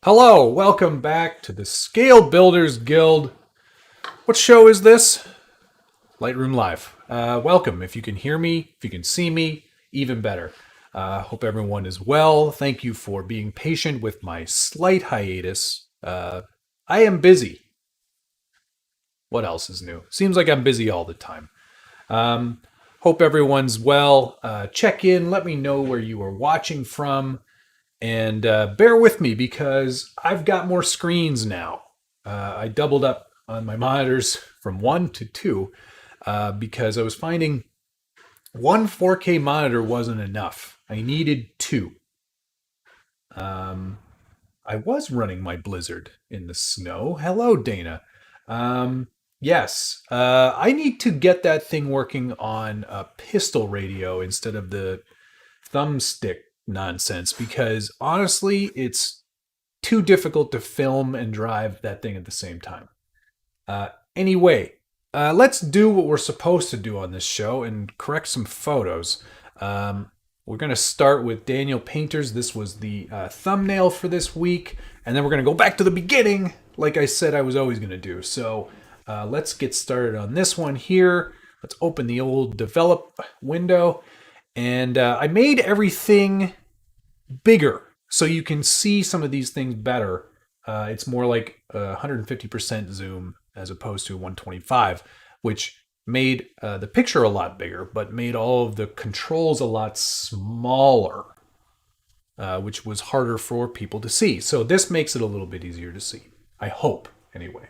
Hello, welcome back to the Scale Builders Guild. What show is this? Lightroom Live. Welcome. If you can hear me, if you can see me, even better. Hope everyone is well. Thank you for being patient with my slight hiatus. I am busy. What else is new? Seems like I'm busy all the time. Hope everyone's well. Check in. Let me know where you are watching from. And bear with me because I've got more screens now. I doubled up on my monitors from 1 to 2 because I was finding one 4K monitor wasn't enough. I needed 2. I was running my Blizzard in the snow. Hello, Dana. Yes, I need to get that thing working on a pistol radio instead of the thumbstick nonsense because honestly, it's too difficult to film and drive that thing at the same time. Anyway, let's do what we're supposed to do on this show and correct some photos. We're going to start with Daniel Painter's. This was the thumbnail for this week, and then we're going to go back to the beginning, like I said I was always going to do. So let's get started on this one here. Let's open the old develop window. And I made everything bigger so you can see some of these things better. It's more like 150% zoom as opposed to 125, which made the picture a lot bigger, but made all of the controls a lot smaller, which was harder for people to see. So this makes it a little bit easier to see. I hope, anyway.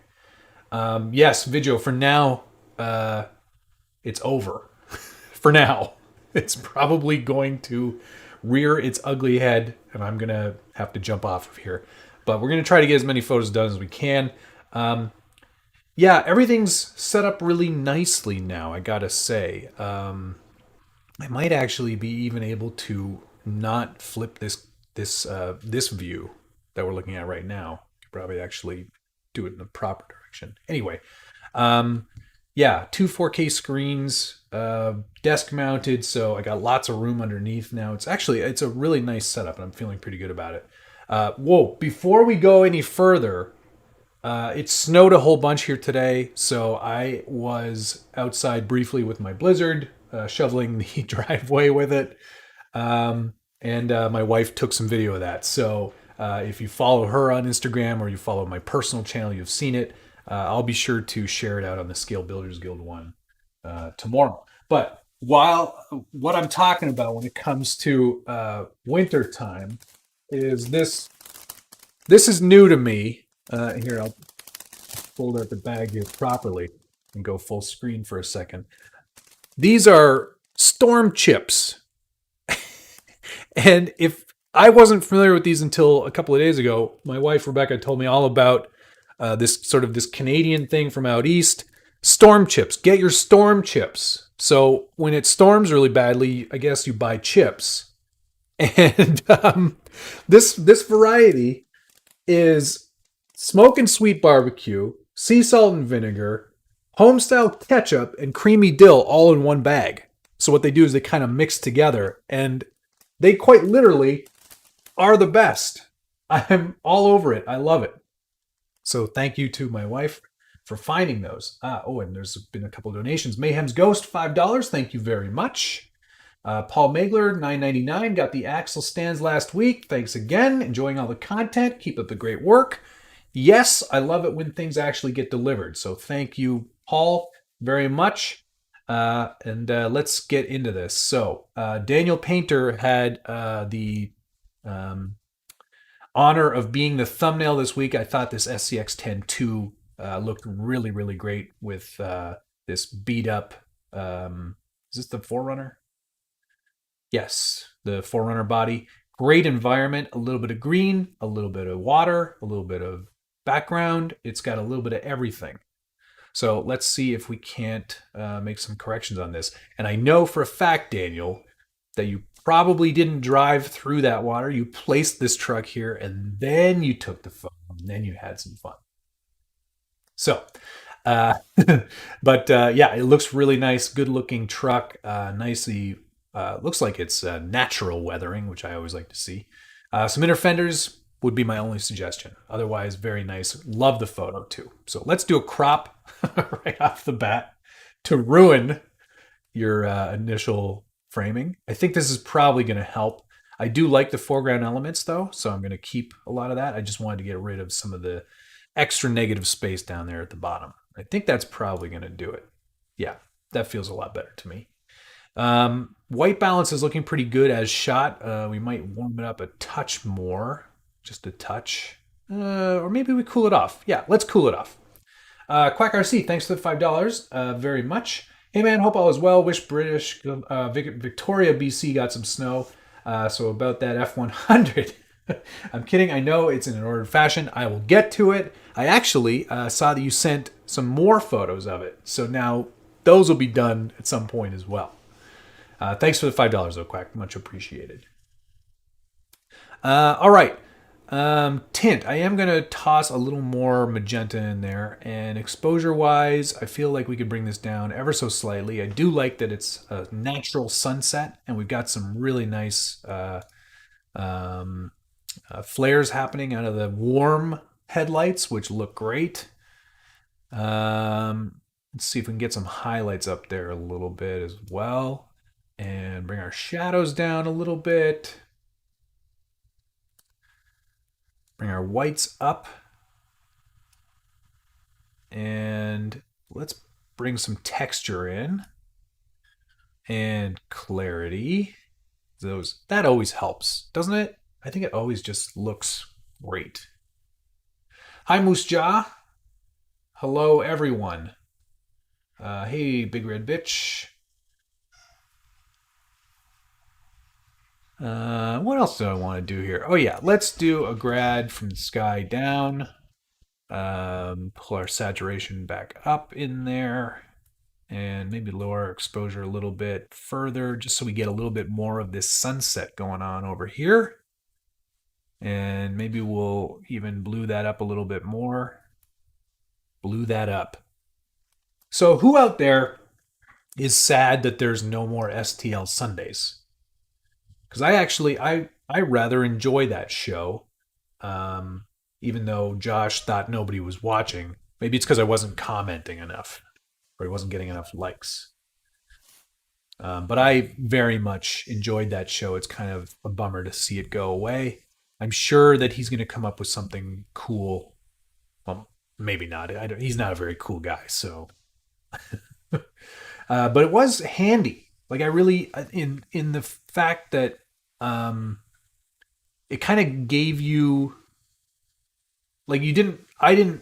Yes, video, for now, it's over. For now. It's probably going to rear its ugly head, and I'm going to have to jump off of here. But we're going to try to get as many photos done as we can. Yeah, everything's set up really nicely now, I gotta say. I might actually be even able to not flip this view that we're looking at right now. Could probably actually do it in the proper direction. Anyway, yeah, 2 4K screens, desk mounted, so I got lots of room underneath now. It's a really nice setup, and I'm feeling pretty good about it. Whoa, before we go any further, it snowed a whole bunch here today, so I was outside briefly with my Blizzard, shoveling the driveway with it, and my wife took some video of that. So if you follow her on Instagram or you follow my personal channel, you've seen it. I'll be sure to share it out on the Scale Builders Guild one tomorrow. But what I'm talking about when it comes to winter time is this. This is new to me. Here, I'll fold out the bag here properly and go full screen for a second. These are storm chips. And if I wasn't familiar with these until a couple of days ago, my wife Rebecca told me all about this Canadian thing from out east. Storm chips. Get your storm chips. So when it storms really badly, I guess you buy chips. And this variety is smoke and sweet barbecue, sea salt and vinegar, homestyle ketchup, and creamy dill all in one bag. So what they do is they kind of mix together, and they quite literally are the best. I'm all over it. I love it. So thank you to my wife for finding those. And there's been a couple of donations. Mayhem's Ghost, $5. Thank you very much. Paul Magler, $9.99. Got the axle stands last week. Thanks again. Enjoying all the content. Keep up the great work. Yes, I love it when things actually get delivered. So thank you, Paul, very much. Let's get into this. So Daniel Painter had the honor of being the thumbnail this week. I thought this SCX-10 II looked really, really great with this beat up. Is this the Forerunner? Yes, the Forerunner body. Great environment, a little bit of green, a little bit of water, a little bit of background. It's got a little bit of everything. So let's see if we can't make some corrections on this. And I know for a fact, Daniel, that you probably didn't drive through that water. You placed this truck here and then you took the photo and then you had some fun. So, yeah, it looks really nice. Good looking truck. Nicely, looks like it's natural weathering, which I always like to see. Some inner fenders. would be my only suggestion. Otherwise, very nice. Love the photo too. So let's do a crop right off the bat to ruin your initial framing. I think this is probably going to help. I do like the foreground elements though, so I'm going to keep a lot of that. I just wanted to get rid of some of the extra negative space down there at the bottom. I think that's probably going to do it. Yeah, that feels a lot better to me. White balance is looking pretty good as shot. We might warm it up a touch more, just a touch. Or maybe we cool it off. Yeah, let's cool it off. Quack RC, thanks for the $5 very much. Hey man, hope all is well. Wish British Victoria, BC got some snow. So about that F100. I'm kidding. I know it's in an ordered fashion. I will get to it. I actually saw that you sent some more photos of it. So now those will be done at some point as well. Thanks for the $5 though, Quack. Much appreciated. All right. Tint. I am going to toss a little more magenta in there. And exposure-wise, I feel like we could bring this down ever so slightly. I do like that it's a natural sunset. And we've got some really nice flares happening out of the warm headlights, which look great. Let's see if we can get some highlights up there a little bit as well. And bring our shadows down a little bit. Bring our whites up. And let's bring some texture in. And clarity. That always helps, doesn't it? I think it always just looks great. Hi, Moose Jaw. Hello, everyone. Hey, Big Red Bitch. What else do I want to do here? Oh yeah, let's do a grad from the sky down. Pull our saturation back up in there. And maybe lower our exposure a little bit further, just so we get a little bit more of this sunset going on over here. And maybe we'll even blue that up a little bit more. Blue that up. So who out there is sad that there's no more STL Sundays? Because I rather enjoy that show, even though Josh thought nobody was watching. Maybe it's because I wasn't commenting enough, or he wasn't getting enough likes. But I very much enjoyed that show. It's kind of a bummer to see it go away. I'm sure that he's going to come up with something cool. Well, maybe not. He's not a very cool guy, so. But it was handy. Like I really, in the fact that it kind of gave you, like I didn't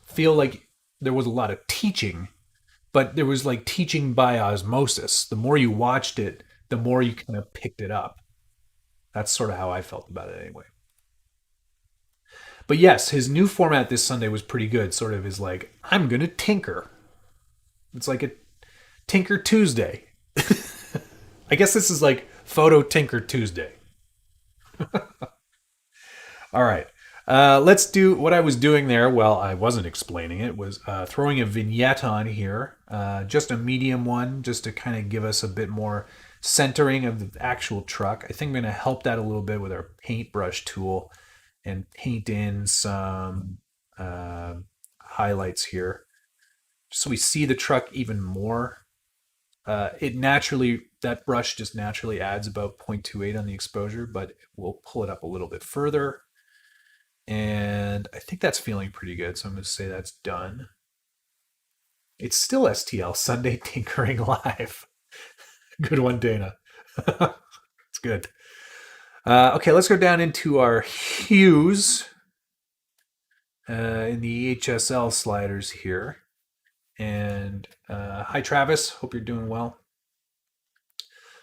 feel like there was a lot of teaching, but there was like teaching by osmosis. The more you watched it, the more you kind of picked it up. That's sort of how I felt about it anyway. But yes, his new format this Sunday was pretty good. Sort of is like, I'm going to tinker. It's like a Tinker Tuesday. I guess this is like Photo Tinker Tuesday. All right. Let's do what I was doing there. Well, I wasn't explaining it. Was throwing a vignette on here. Just a medium one, just to kind of give us a bit more centering of the actual truck. I think I'm going to help that a little bit with our paintbrush tool and paint in some highlights here, just so we see the truck even more. That brush just naturally adds about 0.28 on the exposure, but we'll pull it up a little bit further. And I think that's feeling pretty good, so I'm going to say that's done. It's still STL, Sunday Tinkering Live. Good one, Dana. It's good. Okay, let's go down into our hues in the HSL sliders here. And hi, Travis. Hope you're doing well.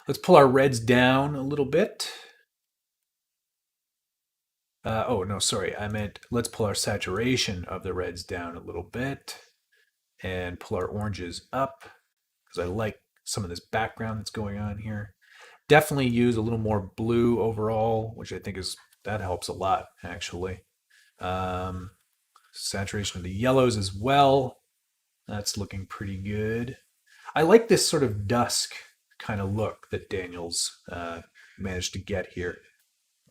Let's pull our reds down a little bit. Oh, no, sorry. I meant let's pull our saturation of the reds down a little bit and pull our oranges up because I like some of this background that's going on here. Definitely use a little more blue overall, which I think that helps a lot, actually. Saturation of the yellows as well. That's looking pretty good. I like this sort of dusk kind of look that Daniel's managed to get here.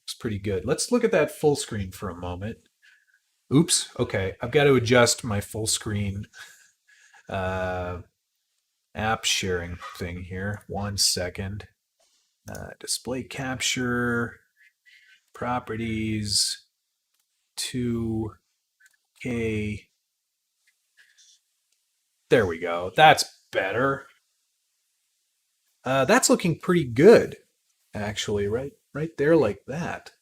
Looks pretty good. Let's look at that full screen for a moment. Oops. Okay, I've got to adjust my full screen app sharing thing here. 1 second. Display capture, properties, 2K. There we go. That's better. That's looking pretty good, actually, right there like that.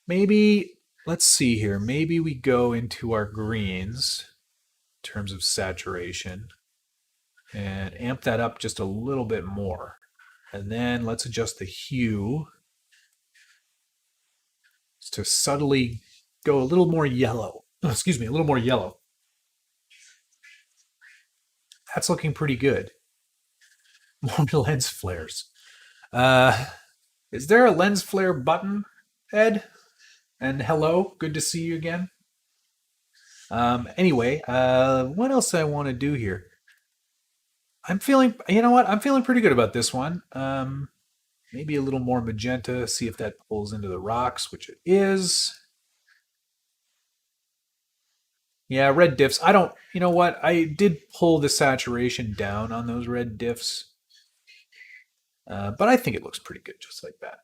Maybe, let's see here. Maybe we go into our greens in terms of saturation and amp that up just a little bit more. And then let's adjust the hue to subtly go a little more yellow. Oh, excuse me, a little more yellow. That's looking pretty good. More lens flares. Is there a lens flare button, Ed? And hello, good to see you again. Anyway, what else I want to do here? I'm feeling, you know what? I'm feeling pretty good about this one. Maybe a little more magenta, see if that pulls into the rocks, which it is. Yeah, red diffs. I don't, you know what? I did pull the saturation down on those red diffs. But I think it looks pretty good just like that.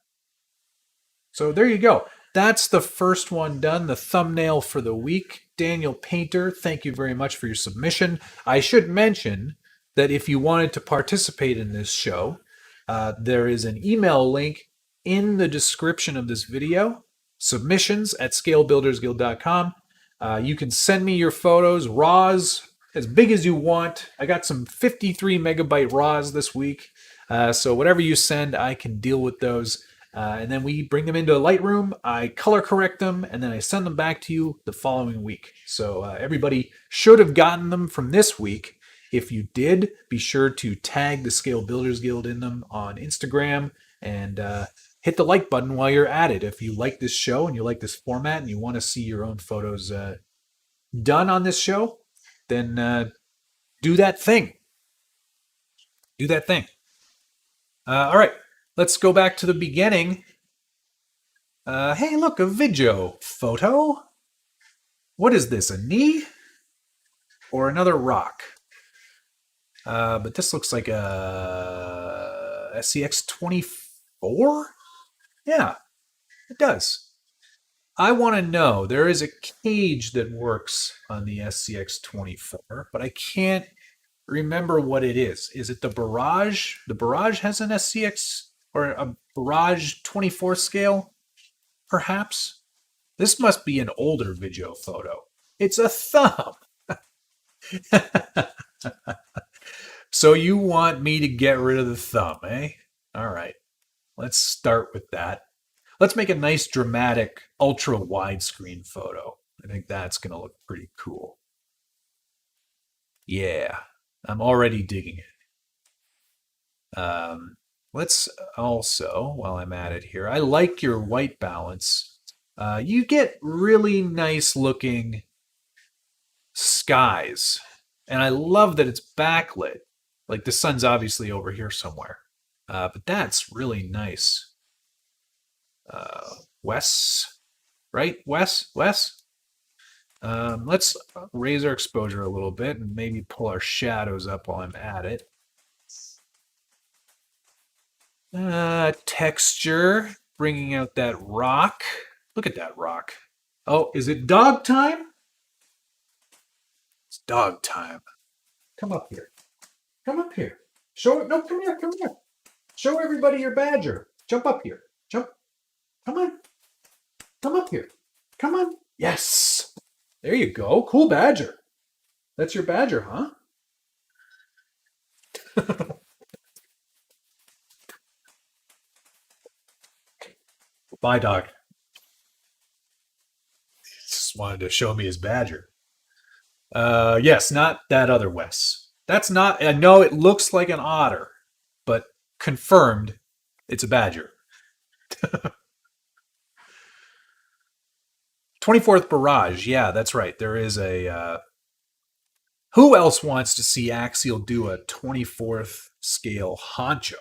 So there you go. That's the first one done, the thumbnail for the week. Daniel Painter, thank you very much for your submission. I should mention that if you wanted to participate in this show, there is an email link in the description of this video, submissions@scalebuildersguild.com. You can send me your photos, RAWs, as big as you want. I got some 53 megabyte RAWs this week. So whatever you send, I can deal with those. And then we bring them into Lightroom, I color correct them, and then I send them back to you the following week. So everybody should have gotten them from this week. If you did, be sure to tag the Scale Builders Guild in them on Instagram and hit the like button while you're at it. If you like this show and you like this format and you want to see your own photos done on this show, then do that thing. Do that thing. All right, let's go back to the beginning. Hey, look, a video photo. What is this, a knee? Or another rock? But this looks like a SCX24? Yeah, it does. I want to know, there is a cage that works on the SCX24, but I can't remember what it is. Is it the Barrage? The Barrage has an SCX or a Barrage 24 scale, perhaps? This must be an older video photo. It's a thumb. So you want me to get rid of the thumb, eh? All right, let's start with that. Let's make a nice dramatic ultra widescreen photo. I think that's going to look pretty cool. Yeah, I'm already digging it. Let's also, while I'm at it here, I like your white balance. You get really nice looking skies. And I love that it's backlit. Like the sun's obviously over here somewhere. But that's really nice. Wes, right? Wes? Let's raise our exposure a little bit and maybe pull our shadows up while I'm at it. Texture, bringing out that rock. Look at that rock. Oh, is it dog time? It's dog time. Come up here. Come up here. Show it. No, come here. Come here. Show everybody your badger. Jump up here. Jump. Come on. Come up here. Come on. Yes. There you go. Cool badger. That's your badger, huh? Bye, dog. Just wanted to show me his badger. Yes, not that other Wes. That's not, I know it looks like an otter, but confirmed it's a badger. 24th Barrage. Yeah, that's right. There is a, who else wants to see Axial do a 24th scale honcho?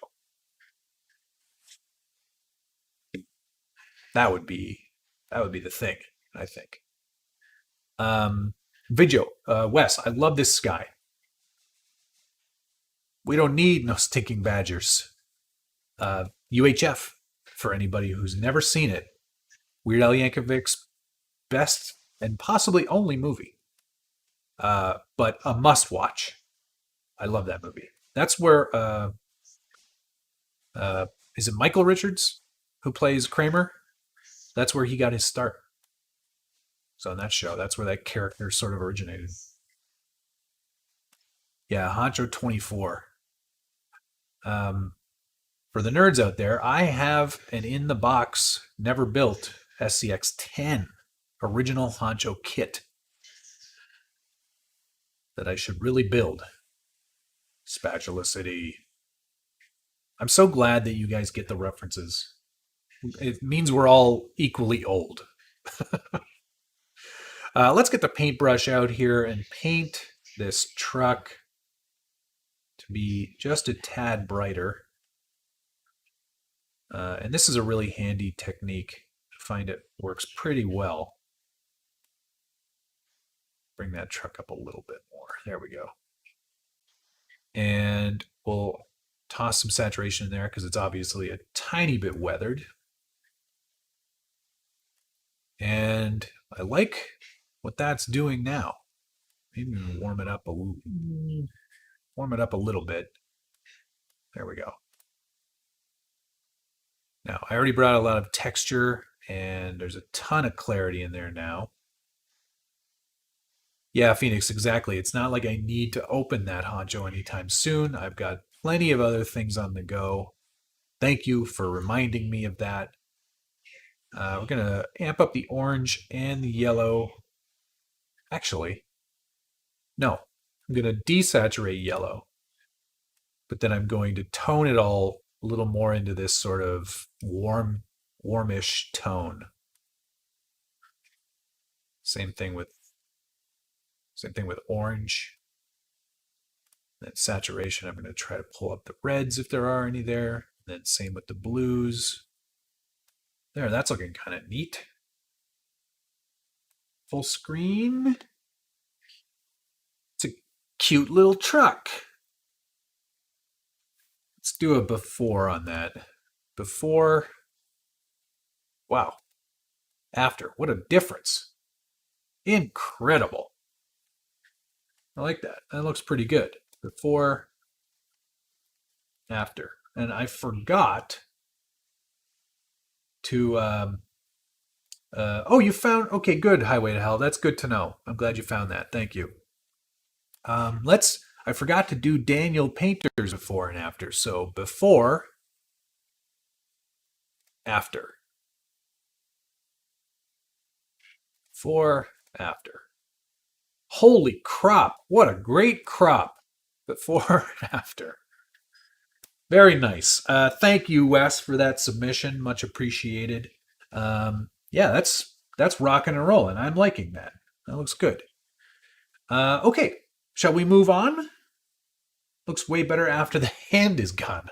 That would be the thing, I think. Video, Wes, I love this sky. We don't need no stinking badgers. UHF, for anybody who's never seen it, Weird Al Yankovic's best and possibly only movie, but a must watch. I love that movie. That's where is it Michael Richards who plays Kramer? That's where he got his start. So in that show, that's where that character sort of originated. Yeah, Honcho 24. For the nerds out there, I have an in the box, never built SCX-10 original Honcho kit that I should really build. Spatula City. I'm so glad that you guys get the references. It means we're all equally old. Let's get the paintbrush out here and paint this truck to be just a tad brighter. And this is a really handy technique. I find it works pretty well. Bring that truck up a little bit more. There we go. And we'll toss some saturation in there because it's obviously a tiny bit weathered. And I like what that's doing now. Maybe warm it up a little bit. There we go. Now, I already brought a lot of texture, and there's a ton of clarity in there now. Yeah, Phoenix, exactly. It's not like I need to open that honcho anytime soon. I've got plenty of other things on the go. Thank you for reminding me of that. We're going to amp up the orange and the yellow. Actually, no. I'm going to desaturate yellow, but then I'm going to tone it all a little more into this sort of warmish tone. Same thing with orange. Then saturation, I'm going to try to pull up the reds if there are any there. Then same with the blues. There, that's looking kind of neat. Full screen. It's a cute little truck. Let's do a before on that. Before. Wow. After. What a difference. Incredible. I like that. That looks pretty good. Before. After. And I forgot to... oh, you found... Okay, good, Highway to Hell. That's good to know. I'm glad you found that. Thank you. I forgot to do Daniel Painter's before and after. So before, after. Before, after. Holy crop. What a great crop. Before and after. Very nice. Thank you, Wes, for that submission. Much appreciated. Yeah, that's rocking and rolling. I'm liking that. That looks good. Okay, shall we move on? Looks way better after the hand is gone.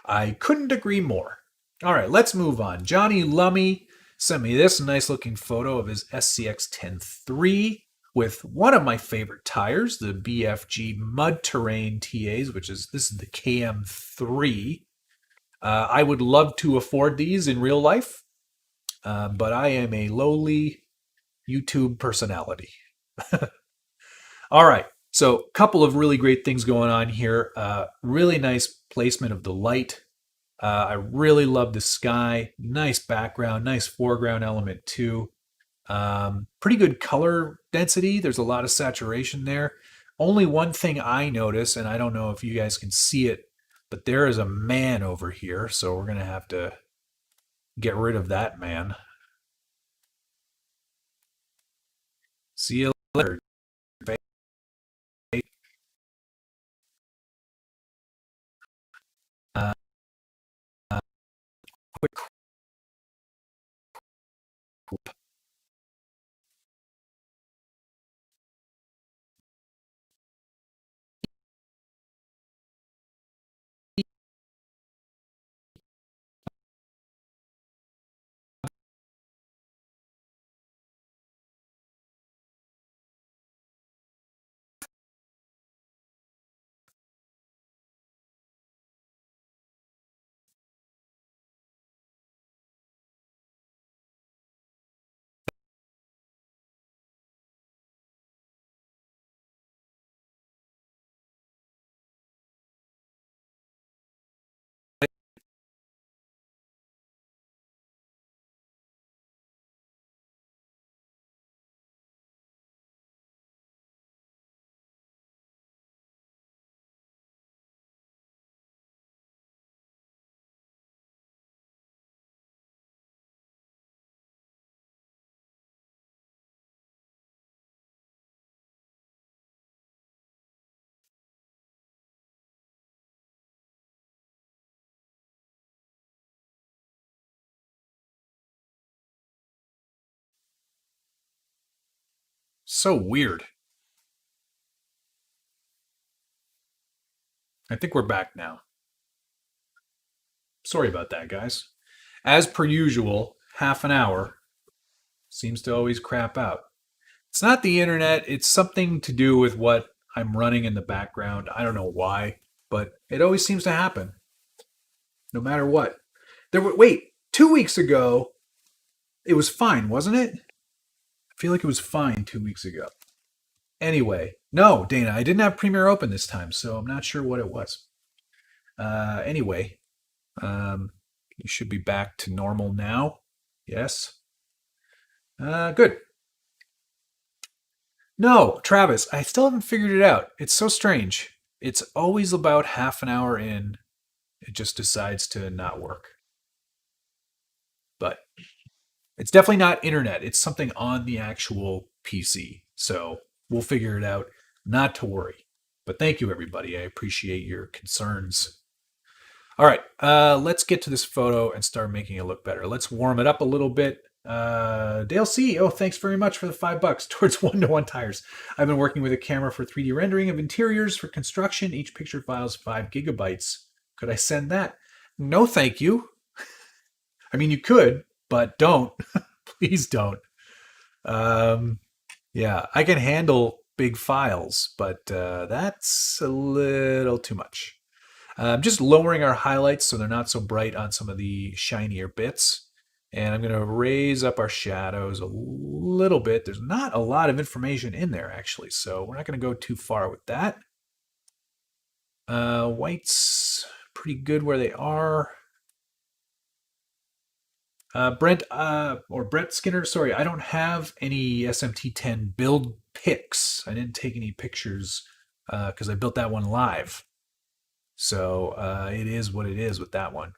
I couldn't agree more. All right, let's move on. Johnny Lummy sent me this nice looking photo of his SCX-10 with one of my favorite tires, the BFG Mud Terrain TAs, this is the KM3. I would love to afford these in real life, but I am a lowly YouTube personality. All right. So a couple of really great things going on here. Really nice placement of the light. I really love the sky. Nice background, nice foreground element too. Pretty good color density. There's a lot of saturation there. Only one thing I notice, and I don't know if you guys can see it, but there is a man over here. So we're going to have to get rid of that man. See you later. Quick So weird. I think we're back now. Sorry about that, guys. As per usual, half an hour seems to always crap out. It's not the internet, it's something to do with what I'm running in the background. I don't know why, but it always seems to happen, no matter what. Wait, 2 weeks ago, it was fine, wasn't it? I feel like it was fine 2 weeks ago. Anyway, no, Dana, I didn't have Premiere open this time, so I'm not sure what it was. Anyway, you should be back to normal now. Yes. Good. No, Travis, I still haven't figured it out. It's so strange. It's always about half an hour in, it just decides to not work. But it's definitely not internet. It's something on the actual PC. So we'll figure it out. Not to worry. But thank you, everybody. I appreciate your concerns. All right, let's get to this photo and start making it look better. Let's warm it up a little bit. Dale C. Oh, thanks very much for the $5 towards 1-to-1 tires. I've been working with a camera for 3D rendering of interiors for construction. Each picture files 5 gigabytes. Could I send that? No, thank you. I mean, you could, but don't. Please don't. Yeah, I can handle big files, but that's a little too much. I'm just lowering our highlights so they're not so bright on some of the shinier bits. And I'm going to raise up our shadows a little bit. There's not a lot of information in there, actually, so we're not going to go too far with that. Whites, pretty good where they are. Brett Skinner, sorry, I don't have any SMT10 build pics. I didn't take any pictures because I built that one live. So it is what it is with that one.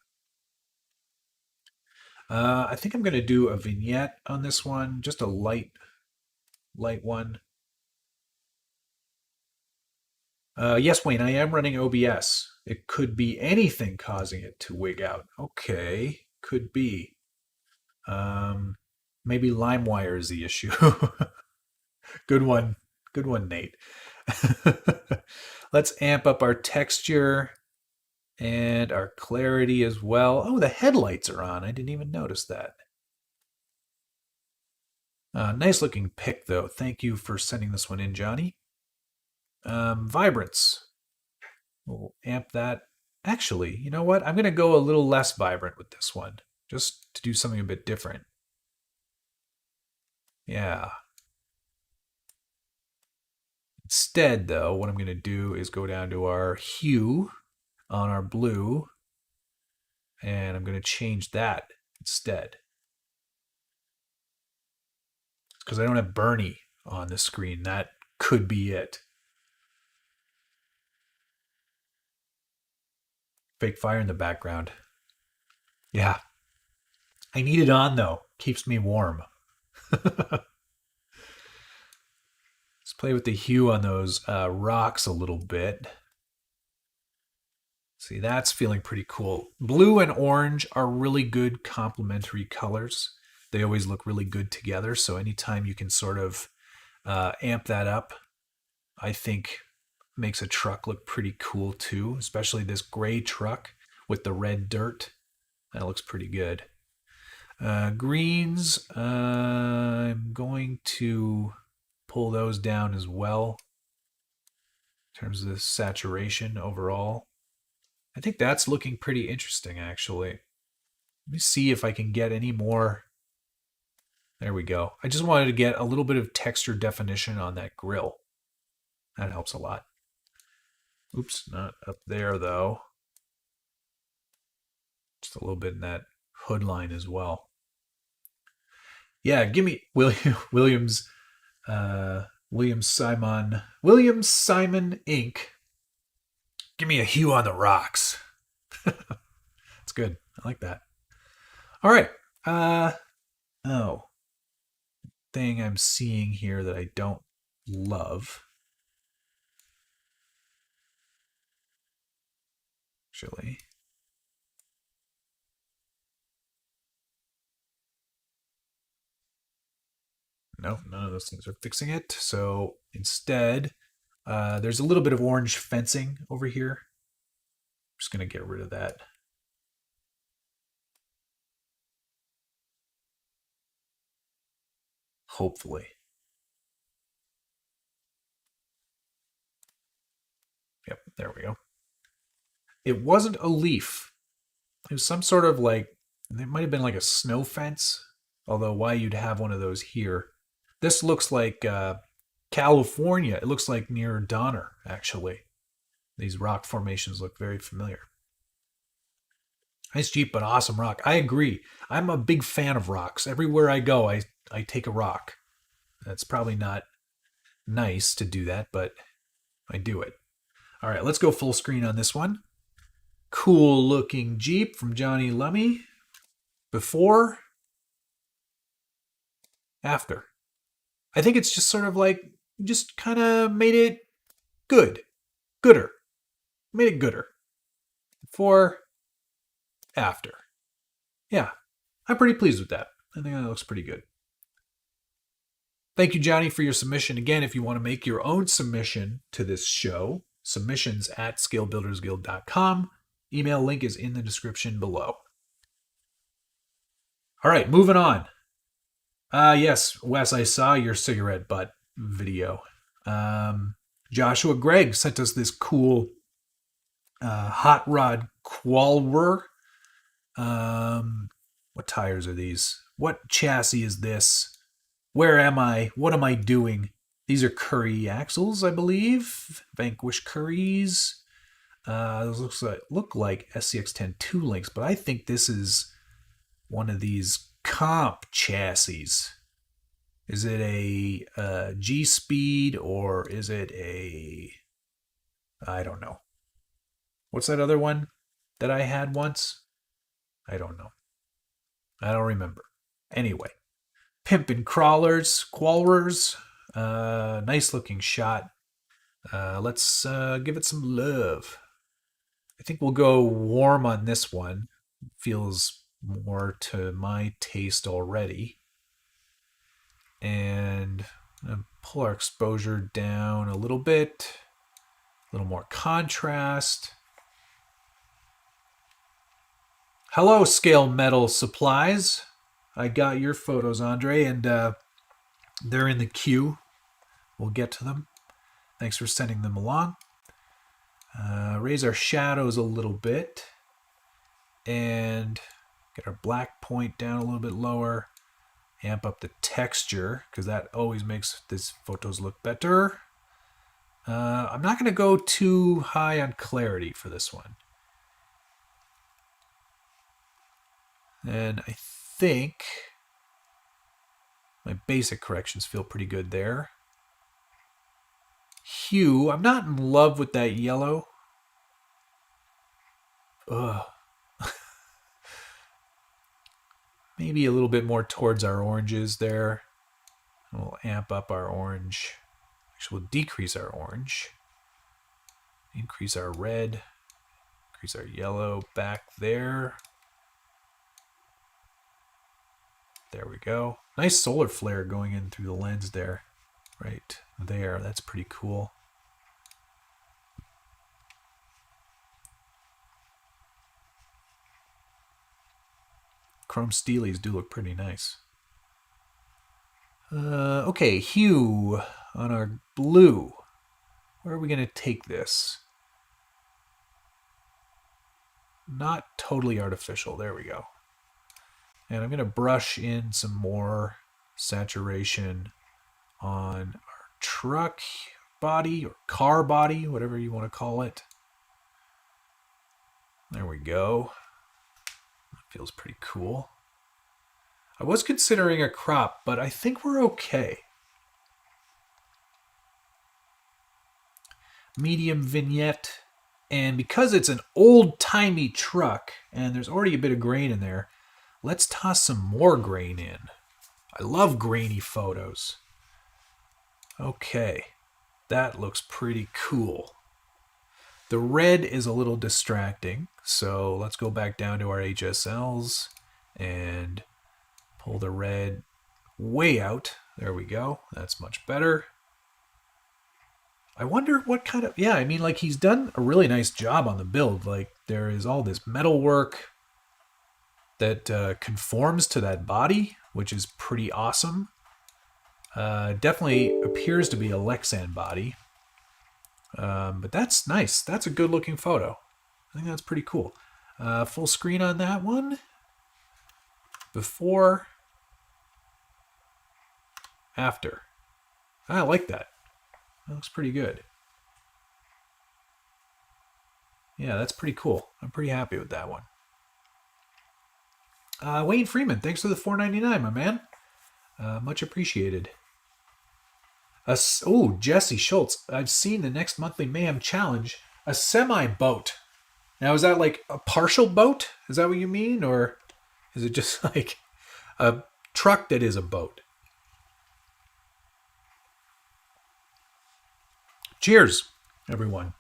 I think I'm going to do a vignette on this one, just a light one. Yes, Wayne, I am running OBS. It could be anything causing it to wig out. Okay, could be. Maybe LimeWire is the issue. Good one. Good one, Nate. Let's amp up our texture and our clarity as well. Oh, the headlights are on. I didn't even notice that. Nice looking pic, though. Thank you for sending this one in, Johnny. Vibrance. We'll amp that. Actually, you know what? I'm going to go a little less vibrant with this one, just to do something a bit different. Yeah. Instead, though, what I'm going to do is go down to our hue on our blue, and I'm going to change that instead. Because I don't have Bernie on the screen. That could be it. Fake fire in the background. Yeah. I need it on, though. Keeps me warm. Let's play with the hue on those rocks a little bit. See, that's feeling pretty cool. Blue and orange are really good complementary colors. They always look really good together. So anytime you can sort of amp that up, I think makes a truck look pretty cool too, especially this gray truck with the red dirt. That looks pretty good. Greens, I'm going to pull those down as well in terms of the saturation overall. I think that's looking pretty interesting, actually. Let me see if I can get any more. There we go. I just wanted to get a little bit of texture definition on that grill. That helps a lot. Oops, not up there, though. Just a little bit in that hood line as well. Yeah, give me Williams Simon Inc. Give me a hue on the rocks. It's good. I like that. All right. Thing I'm seeing here that I don't love. Actually. No, none of those things are fixing it. So instead, there's a little bit of orange fencing over here. I'm just going to get rid of that. Hopefully. Yep, there we go. It wasn't a leaf. It was some sort of like, it might have been like a snow fence. Although why you'd have one of those here. This looks like California. It looks like near Donner, actually. These rock formations look very familiar. Nice Jeep, but awesome rock. I agree. I'm a big fan of rocks. Everywhere I go, I take a rock. That's probably not nice to do that, but I do it. All right, let's go full screen on this one. Cool looking Jeep from Johnny Lummy. Before, after. I think it's just sort of like, just kind of made it good. Gooder. Made it gooder. Before, after. Yeah, I'm pretty pleased with that. I think that looks pretty good. Thank you, Johnny, for your submission. Again, if you want to make your own submission to this show, submissions@scalebuildersguild.com. Email link is in the description below. All right, moving on. Yes, Wes, I saw your cigarette butt video. Joshua Gregg sent us this cool hot rod Qualwer. What tires are these? What chassis is this? Where am I? What am I doing? These are Curry axles, I believe. Vanquish Currys. Those look like SCX-10 2 links, but I think this is one of these comp chassis. Is it a G-Speed or is it a... I don't know. What's that other one that I had once? I don't know. I don't remember. Anyway. Pimpin' Crawlers, Qualwers. Nice looking shot. Let's give it some love. I think we'll go warm on this one. Feels more to my taste already. And I'm going to pull our exposure down a little bit. A little more contrast. Hello, Scale Metal Supplies. I got your photos, Andre, and they're in the queue. We'll get to them. Thanks for sending them along. Raise our shadows a little bit. And get our black point down a little bit lower. Amp up the texture, because that always makes these photos look better. I'm not going to go too high on clarity for this one. And I think my basic corrections feel pretty good there. Hue, I'm not in love with that yellow. Ugh. Maybe a little bit more towards our oranges there. We'll amp up our orange. Actually, we'll decrease our orange. Increase our red. Increase our yellow back there. There we go. Nice solar flare going in through the lens there. Right there. That's pretty cool. Chrome steelies do look pretty nice. Okay, hue on our blue. Where are we going to take this? Not totally artificial. There we go. And I'm going to brush in some more saturation on our truck body or car body, whatever you want to call it. There we go. That feels pretty cool. I was considering a crop, but I think we're okay. Medium vignette. And because it's an old-timey truck and there's already a bit of grain in there, let's toss some more grain in. I love grainy photos. Okay, that looks pretty cool. The red is a little distracting, so let's go back down to our HSLs and pull the red way out. There we go. That's much better. I wonder what kind of... Yeah, I mean, like, he's done a really nice job on the build. Like, there is all this metal work that conforms to that body, which is pretty awesome. Definitely appears to be a Lexan body. But that's nice. That's a good-looking photo. I think that's pretty cool. Full screen on that one. Before. After. I like that. That looks pretty good. Yeah, that's pretty cool. I'm pretty happy with that one. Wayne Freeman, thanks for the $4.99, my man. Much appreciated. Jesse Schultz. I've seen the next monthly Mayhem challenge. A semi-boat. Now, is that like a partial boat? Is that what you mean? Or is it just like a truck that is a boat? Cheers, everyone.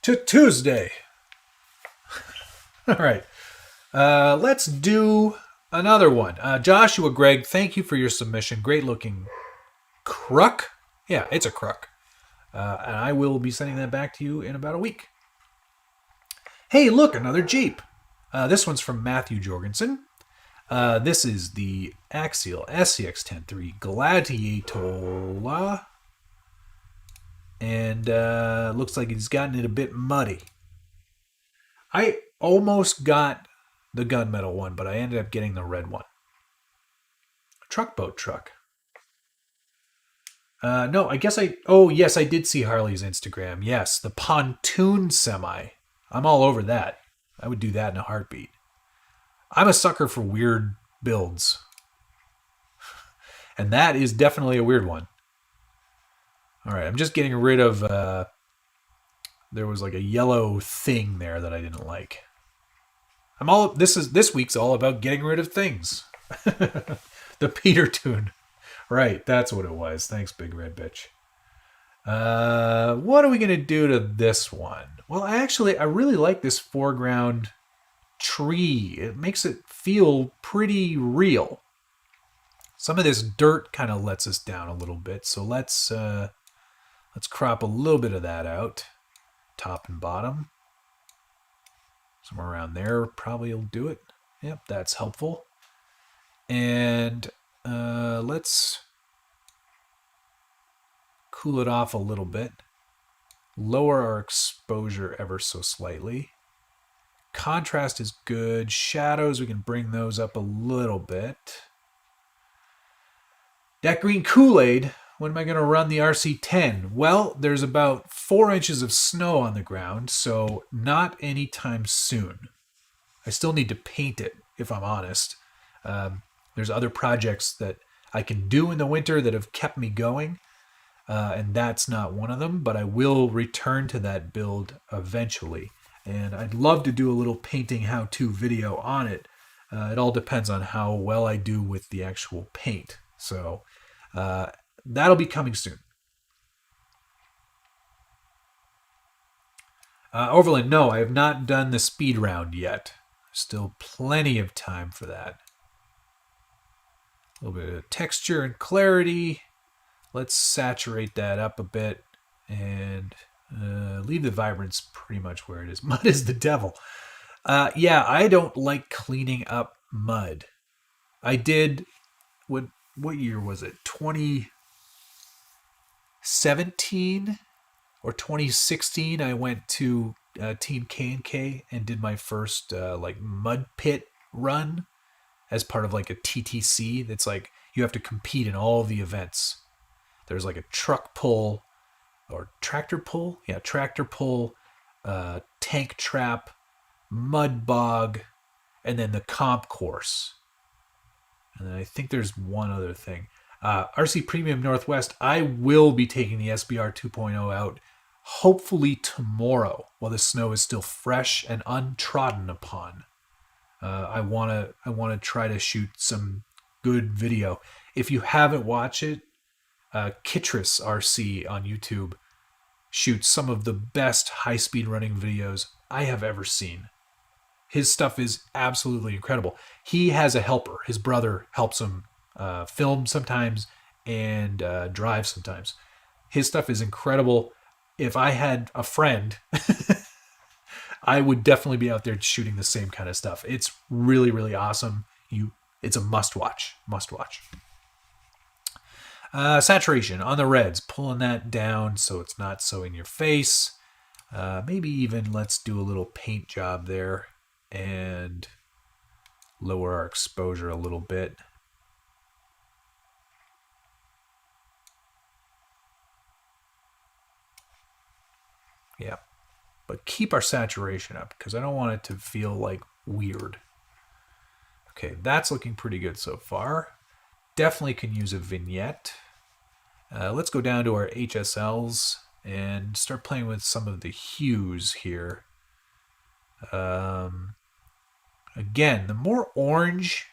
To Tuesday. All right. Let's do another one. Joshua Gregg, thank you for your submission. Great looking Kruk. Yeah, it's a Kruk. And I will be sending that back to you in about a week. Hey, look, another Jeep. This one's from Matthew Jorgensen. This is the Axial SCX-10.3 Gladiator. And looks like he's gotten it a bit muddy. I almost got the gunmetal one, but I ended up getting the red one. Truck boat truck. No, I guess I... Oh, yes, I did see Harley's Instagram. Yes, the pontoon semi. I'm all over that. I would do that in a heartbeat. I'm a sucker for weird builds. And that is definitely a weird one. All right, I'm just getting rid of... there was like a yellow thing there that I didn't like. This week's all about getting rid of things. The Peter tune. Right, that's what it was. Thanks, Big Red Bitch. What are we going to do to this one? Well, I really like this foreground tree. It makes it feel pretty real. Some of this dirt kind of lets us down a little bit, so let's crop a little bit of that out. Top and bottom. Somewhere around there probably will do it. Yep, that's helpful. And let's cool it off a little bit. Lower our exposure ever so slightly. Contrast is good. Shadows, we can bring those up a little bit. That green Kool-Aid, when am I going to run the RC10? Well, there's about 4 inches of snow on the ground, so not anytime soon. I still need to paint it, if I'm honest. There's other projects that I can do in the winter that have kept me going, and that's not one of them, but I will return to that build eventually. And I'd love to do a little painting how-to video on it. It all depends on how well I do with the actual paint. So that'll be coming soon. Overland, no, I have not done the speed round yet. Still plenty of time for that. A little bit of texture and clarity. Let's saturate that up a bit and leave the vibrance pretty much where it is. Mud is the devil. Yeah, I don't like cleaning up mud. I did, what year was it? 2017 or 2016, I went to Team K&K and did my first mud pit run as part of like a TTC. That's like you have to compete in all the events. There's like a truck pull or tractor pull. Yeah, tractor pull, tank trap, mud bog, and then the comp course. And then I think there's one other thing. RC Premium Northwest, I will be taking the SBR 2.0 out hopefully tomorrow while the snow is still fresh and untrodden upon. I want to try to shoot some good video. If you haven't watched it, Kitris RC on YouTube shoots some of the best high-speed running videos I have ever seen. His stuff is absolutely incredible. He has a helper. His brother helps him film sometimes and drive sometimes. His stuff is incredible. If I had a friend, I would definitely be out there shooting the same kind of stuff. It's really, really awesome. It's a must watch. Must watch. Saturation on the reds, pulling that down so it's not so in your face. Maybe even let's do a little paint job there and lower our exposure a little bit. Yeah, but keep our saturation up because I don't want it to feel like weird. Okay, that's looking pretty good so far. Definitely can use a vignette. Let's go down to our HSLs and start playing with some of the hues here. Again, the more orange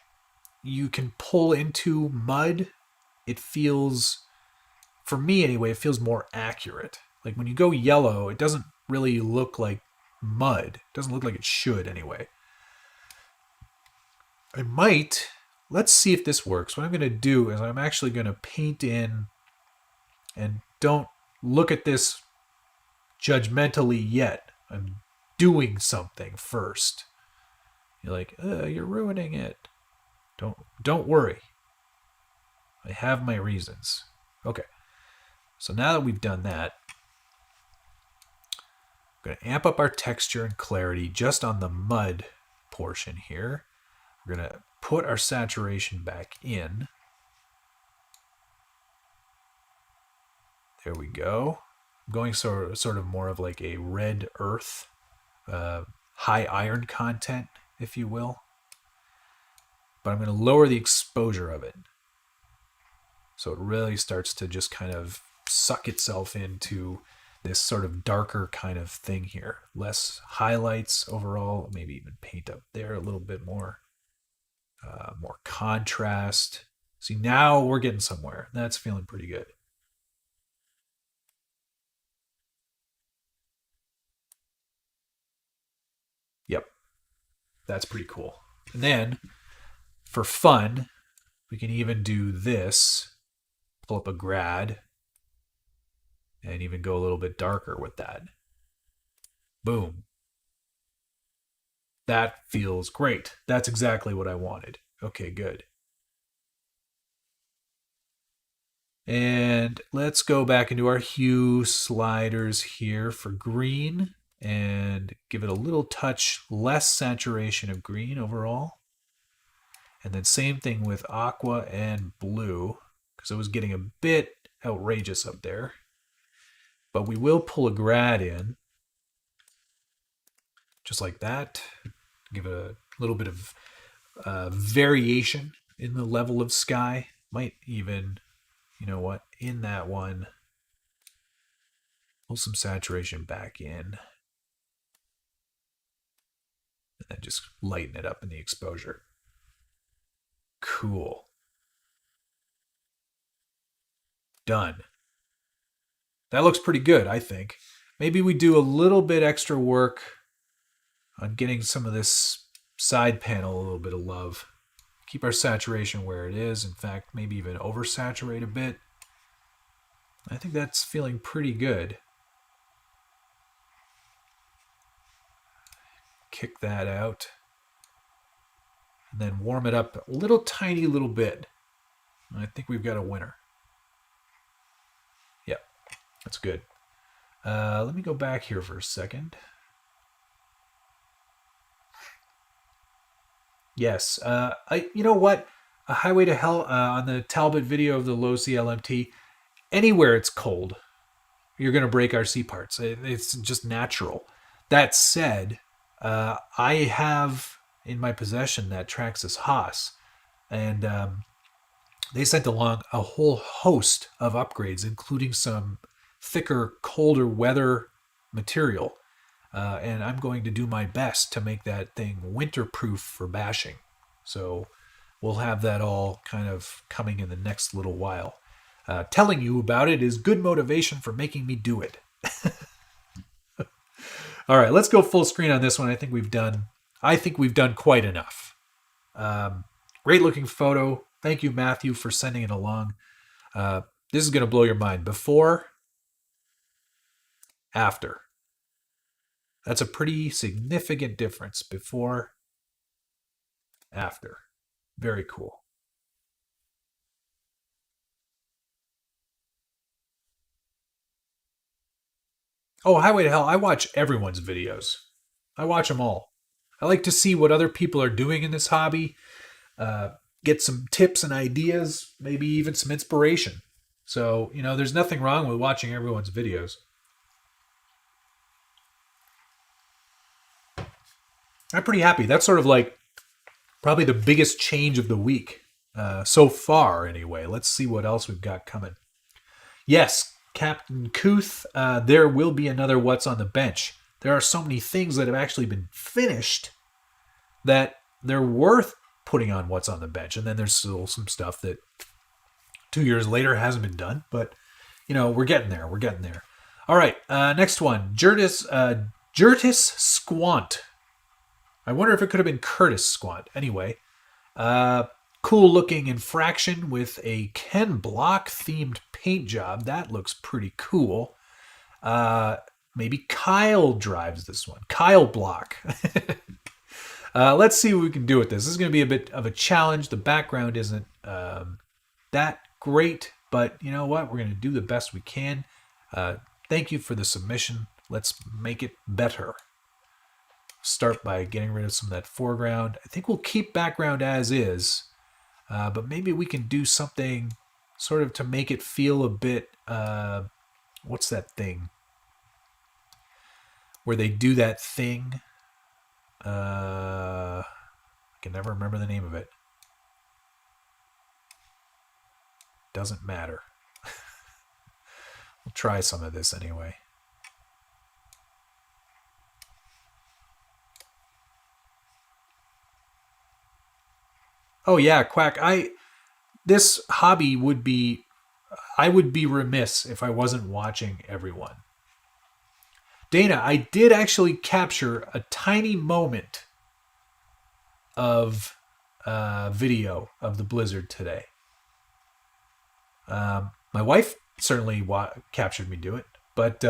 you can pull into mud, it feels, for me anyway, it feels more accurate. Like when you go yellow, it doesn't really look like mud. It doesn't look like it should anyway. Let's see if this works. What I'm going to do is I'm actually going to paint in, and don't look at this judgmentally yet. I'm doing something first. You're like, you're ruining it. Don't worry. I have my reasons. Okay. So now that we've done that, I'm going to amp up our texture and clarity just on the mud portion here. We're going to put our saturation back in. There we go. I'm going sort of more of like a red earth, high iron content, if you will. But I'm going to lower the exposure of it. So it really starts to just kind of suck itself into this sort of darker kind of thing here. Less highlights overall, maybe even paint up there a little bit more. More contrast. See, now we're getting somewhere. That's feeling pretty good. Yep. That's pretty cool. And then, for fun, we can even do this. Pull up a grad. And even go a little bit darker with that. Boom. That feels great. That's exactly what I wanted. Okay, good. And let's go back into our hue sliders here for green and give it a little touch less saturation of green overall. And then same thing with aqua and blue because it was getting a bit outrageous up there. But we will pull a grad in just like that. Give it a little bit of variation in the level of sky. Might even, you know what, in that one, pull some saturation back in. And then just lighten it up in the exposure. Cool. Done. That looks pretty good, I think. Maybe we do a little bit extra work on getting some of this side panel a little bit of love. Keep our saturation where it is. In fact, maybe even oversaturate a bit. I think that's feeling pretty good. Kick that out. And then warm it up a little tiny little bit. I think we've got a winner. Yep, that's good. Let me go back here for a second. Yes, you know what? A Highway to Hell on the Talbot video of the low CLMT. Anywhere it's cold, you're going to break RC parts. It's just natural. That said, I have in my possession that Traxxas Haas, and they sent along a whole host of upgrades, including some thicker, colder weather material. And I'm going to do my best to make that thing winter-proof for bashing. So we'll have that all kind of coming in the next little while. Telling you about it is good motivation for making me do it. All right, let's go full screen on this one. I think we've done quite enough. Great looking photo. Thank you, Matthew, for sending it along. This is going to blow your mind. Before, after. That's a pretty significant difference. Before, after. Very cool. Oh, Highway to Hell, I watch everyone's videos. I watch them all. I like to see what other people are doing in this hobby, get some tips and ideas, maybe even some inspiration. So, there's nothing wrong with watching everyone's videos. I'm pretty happy. That's sort of like probably the biggest change of the week so far, anyway. Let's see what else we've got coming. Yes, Captain Kuth, there will be another What's on the Bench. There are so many things that have actually been finished that they're worth putting on What's on the Bench. And then there's still some stuff that 2 years later hasn't been done. But, we're getting there. We're getting there. All right, next one. Jurtis Squant. I wonder if it could have been Curtis Squant. Anyway, cool looking infraction with a Ken Block themed paint job. That looks pretty cool. Maybe Kyle drives this one. Kyle Block. Let's see what we can do with this. This is going to be a bit of a challenge. The background isn't that great, but you know what? We're going to do the best we can. Thank you for the submission. Let's make it better. Start by getting rid of some of that foreground. I think we'll keep background as is, but maybe we can do something sort of to make it feel a bit, what's that thing? Where they do that thing. I can never remember the name of it. Doesn't matter. We'll try some of this anyway. Oh yeah, Quack. This hobby I would be remiss if I wasn't watching everyone. Dana, I did actually capture a tiny moment of video of the blizzard today. My wife certainly captured me do it, but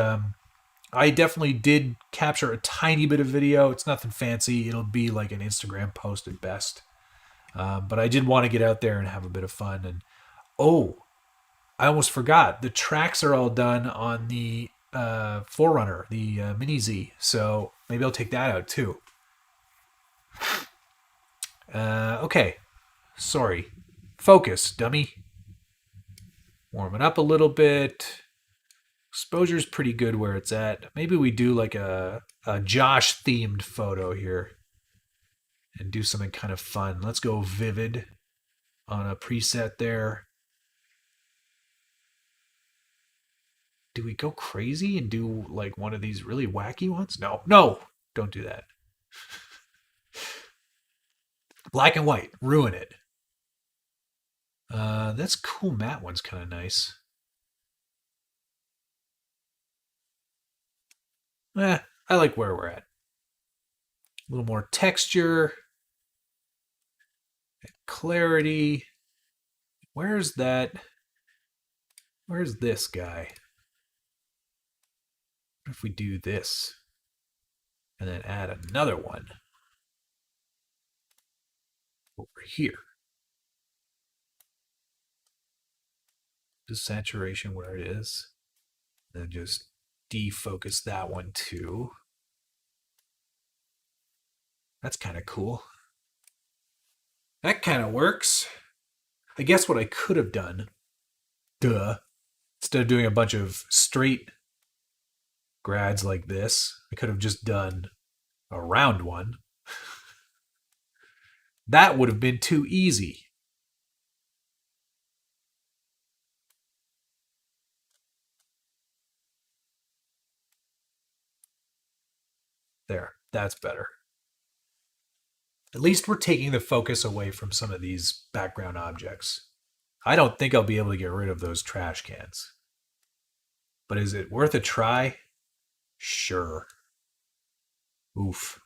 I definitely did capture a tiny bit of video. It's nothing fancy. It'll be like an Instagram post at best. But I did want to get out there and have a bit of fun. And I almost forgot. The tracks are all done on the Forerunner, the Mini Z. So maybe I'll take that out too. Okay. Sorry. Focus, dummy. Warm it up a little bit. Exposure's pretty good where it's at. Maybe we do like a Josh themed photo here. And do something kind of fun. Let's go vivid on a preset there. Do we go crazy and do like one of these really wacky ones? No, don't do that. Black and white, ruin it. That's cool. Matte one's kind of nice. I like where we're at. A little more texture, clarity. Where's that? Where's this guy? What if we do this and then add another one over here? Just saturation where it is. Then just defocus that one too. That's kind of cool. That kind of works. I guess what I could have done, instead of doing a bunch of straight grads like this, I could have just done a round one. That would have been too easy. There, that's better. At least we're taking the focus away from some of these background objects. I don't think I'll be able to get rid of those trash cans. But is it worth a try? Sure. Oof.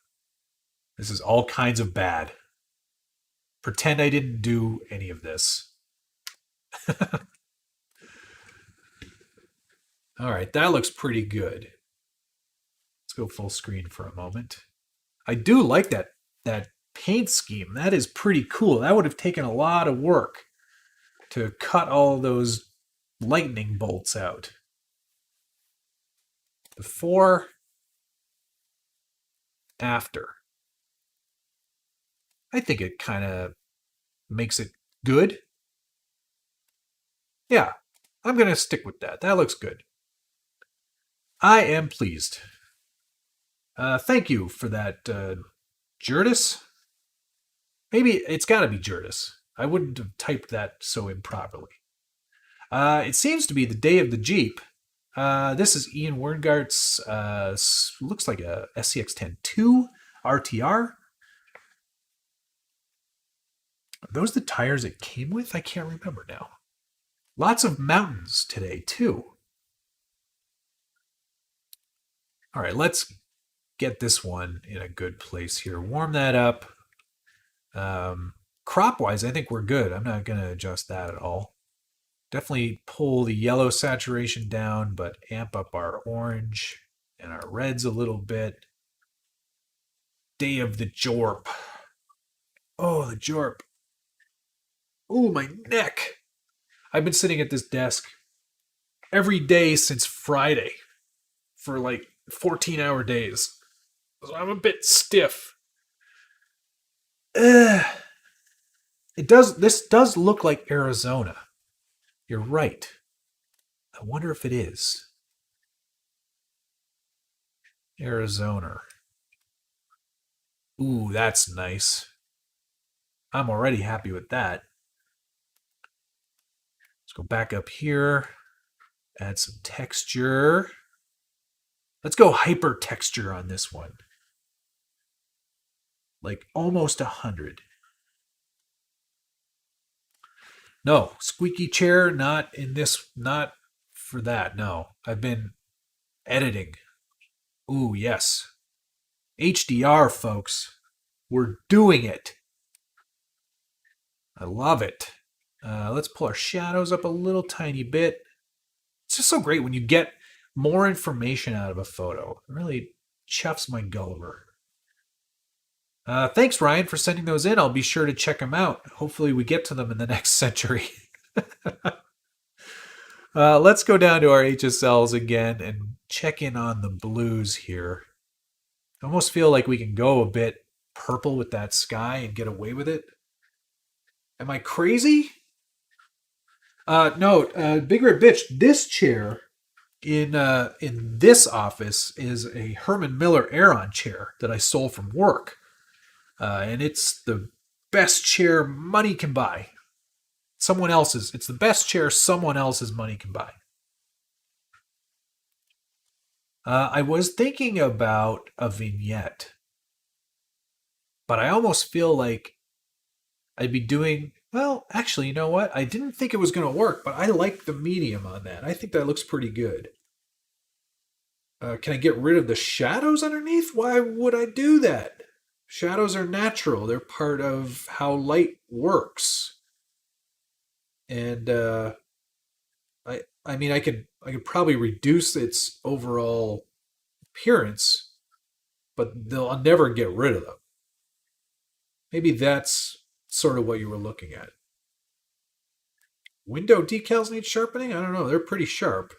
This is all kinds of bad. pretend I didn't do any of this. All right, that looks pretty good. Let's go full screen for a moment. I do like that paint scheme. That is pretty cool. That would have taken a lot of work to cut all those lightning bolts out. Before, after. I think it kind of makes it good. Yeah, I'm going to stick with that. That looks good. I am pleased. Thank you for that, Jurdis. Maybe it's got to be Jurdis. I wouldn't have typed that so improperly. It seems to be the day of the Jeep. This is Ian Werngart's, looks like a SCX-10 RTR. Are those the tires it came with? I can't remember now. Lots of mountains today, too. All right, let's get this one in a good place here. Warm that up. Crop-wise, I think we're good. I'm not going to adjust that at all. Definitely pull the yellow saturation down, but amp up our orange and our reds a little bit. Day of the Jorp. Oh, the Jorp. Oh, my neck. I've been sitting at this desk every day since Friday for like 14-hour days. So I'm a bit stiff. This does look like Arizona. You're right. I wonder if it is. Arizona. Ooh, that's nice. I'm already happy with that. Let's go back up here. Add some texture. Let's go hyper texture on this one. Like almost 100. No, squeaky chair, not in this, not for that, no. I've been editing. Ooh, yes. HDR, folks. We're doing it. I love it. Let's pull our shadows up a little tiny bit. It's just so great when you get more information out of a photo. It really chuffs my gulliver. Thanks, Ryan, for sending those in. I'll be sure to check them out. Hopefully we get to them in the next century. Let's go down to our HSLs again and check in on the blues here. I almost feel like we can go a bit purple with that sky and get away with it. Am I crazy? No, Big Red Bitch, this chair in this office is a Herman Miller Aeron chair that I stole from work. And it's the best chair money can buy. It's the best chair someone else's money can buy. I was thinking about a vignette, but I almost feel like I'd be doing, well, actually, you know what? I didn't think it was going to work, but I like the medium on that. I think that looks pretty good. Can I get rid of the shadows underneath? Why would I do that? Shadows are natural. They're part of how light works. And I mean, I could probably reduce its overall appearance, but I'll never get rid of them. Maybe that's sort of what you were looking at. Window decals need sharpening? I don't know. They're pretty sharp.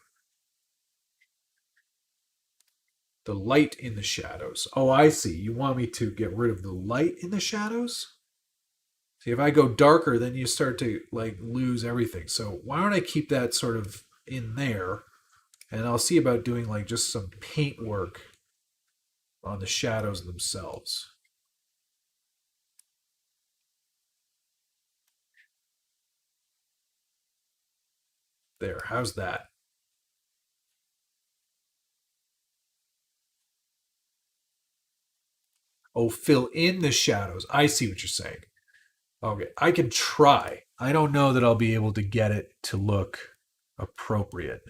The light in the shadows. Oh, I see. You want me to get rid of the light in the shadows? See, if I go darker, then you start to like lose everything. So why don't I keep that sort of in there? And I'll see about doing like just some paint work on the shadows themselves. There, how's that? Oh, fill in the shadows. I see what you're saying. Okay, I can try. I don't know that I'll be able to get it to look appropriate.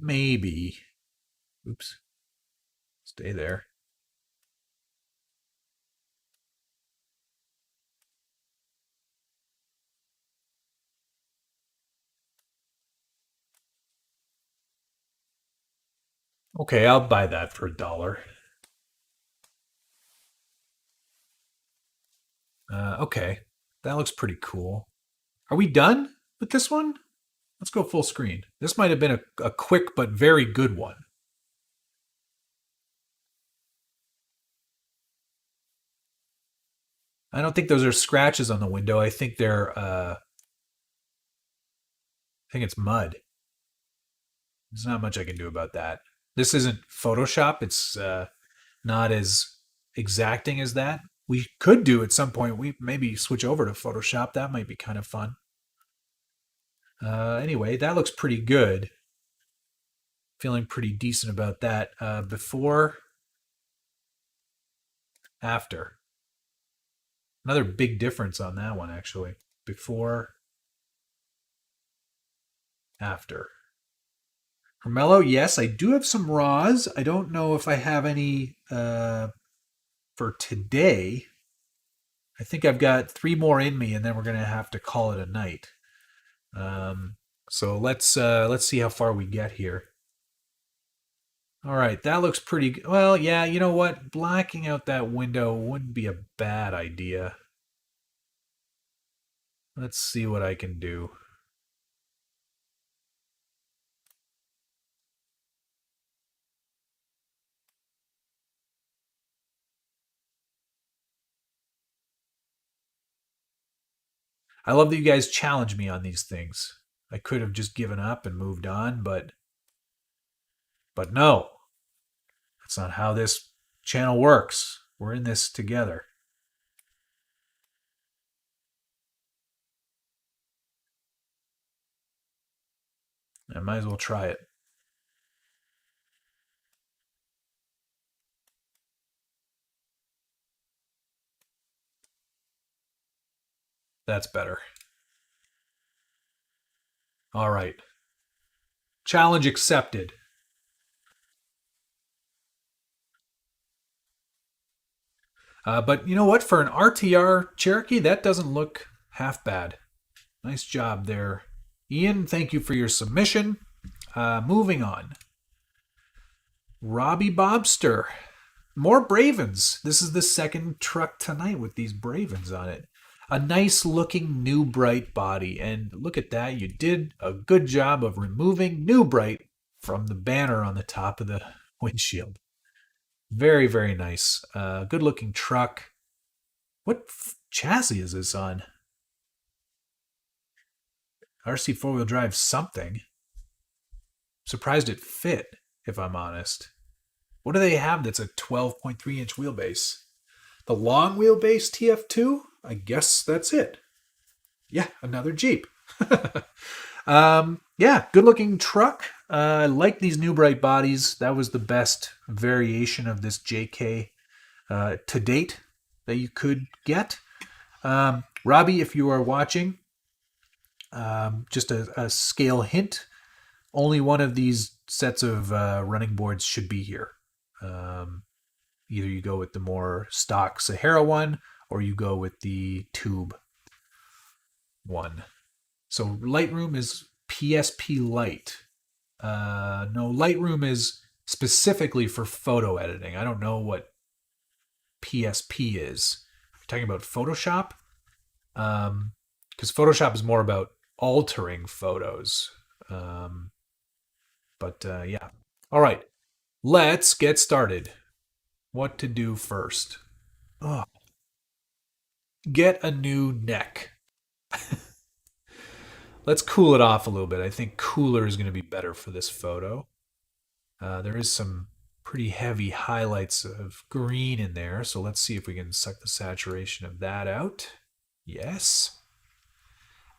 Maybe. Oops. Stay there. Okay, I'll buy that for $1. Okay, that looks pretty cool. Are we done with this one? Let's go full screen. This might have been a quick but very good one. I don't think those are scratches on the window. I think I think it's mud. There's not much I can do about that. This isn't Photoshop. It's not as exacting as that. We could do at some point. We maybe switch over to Photoshop. That might be kind of fun. Anyway, that looks pretty good. Feeling pretty decent about that. Before, after. Another big difference on that one, actually. Before, after. Carmelo, yes, I do have some raws. I don't know if I have any for today. I think I've got 3 more in me, and then we're gonna have to call it a night. So let's see how far we get here. All right, that looks pretty good. Well, yeah, you know what? Blacking out that window wouldn't be a bad idea. Let's see what I can do. I love that you guys challenge me on these things. I could have just given up and moved on, but no. That's not how this channel works. We're in this together. I might as well try it. That's better. All right. Challenge accepted. But you know what? For an RTR Cherokee, that doesn't look half bad. Nice job there. Ian, thank you for your submission. Moving on. Robbie Bobster. More Bravens. This is the second truck tonight with these Bravens on it. A nice looking New Bright body. And look at that. You did a good job of removing New Bright from the banner on the top of the windshield. Very, very nice. Good looking truck. What chassis is this on? RC four-wheel drive something. Surprised it fit, if I'm honest. What do they have that's a 12.3 inch wheelbase? The long wheelbase TF2? I guess that's it. Yeah, another Jeep. Yeah, good looking truck. I like these New Bright bodies. That was the best variation of this JK to date that you could get. Robbie, if you are watching, just a scale hint. Only one of these sets of running boards should be here. Either you go with the more stock Sahara one or you go with the tube one. So Lightroom is PSP Lite. No, Lightroom is specifically for photo editing. I don't know what PSP is. Are you talking about Photoshop? Because Photoshop is more about altering photos. Yeah. All right. Let's get started. What to do first? Oh, get a new neck. Let's cool it off a little bit. I think cooler is going to be better for this photo. There is some pretty heavy highlights of green in there, so let's see if we can suck the saturation of that out. Yes.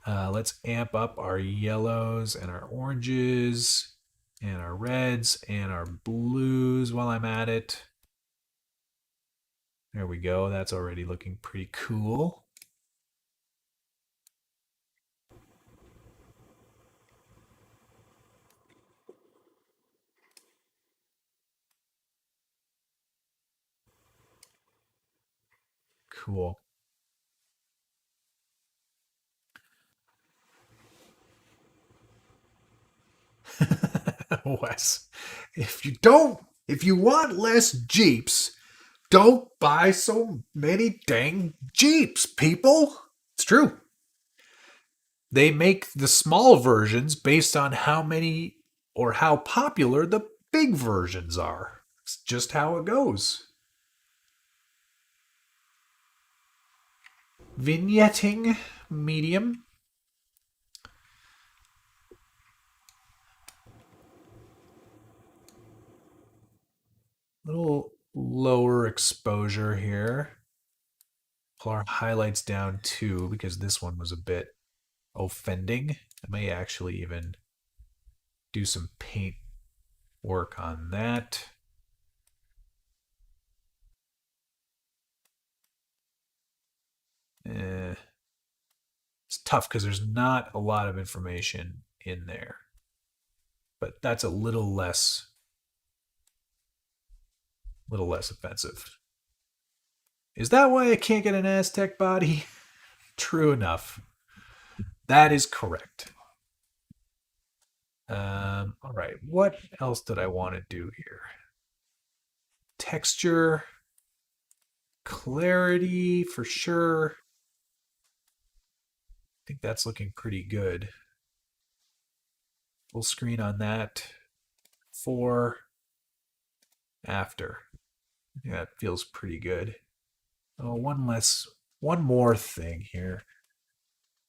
Let's amp up our yellows and our oranges and our reds and our blues while I'm at it. There we go. That's already looking pretty cool. Cool. Wes, if you want less Jeeps, don't buy so many dang Jeeps, people. It's true. They make the small versions based on how many or how popular the big versions are. It's just how it goes. Vignetting medium. Little lower exposure here. Pull our highlights down too, because this one was a bit offending. I may actually even do some paint work on that. It's tough because there's not a lot of information in there. But that's a little less offensive. Is that why I can't get an Aztec body? True enough. That is correct. All right, what else did I want to do here? Texture, clarity for sure. I think that's looking pretty good. Full screen on that. Before, after. Yeah, that feels pretty good. Oh, one more thing here.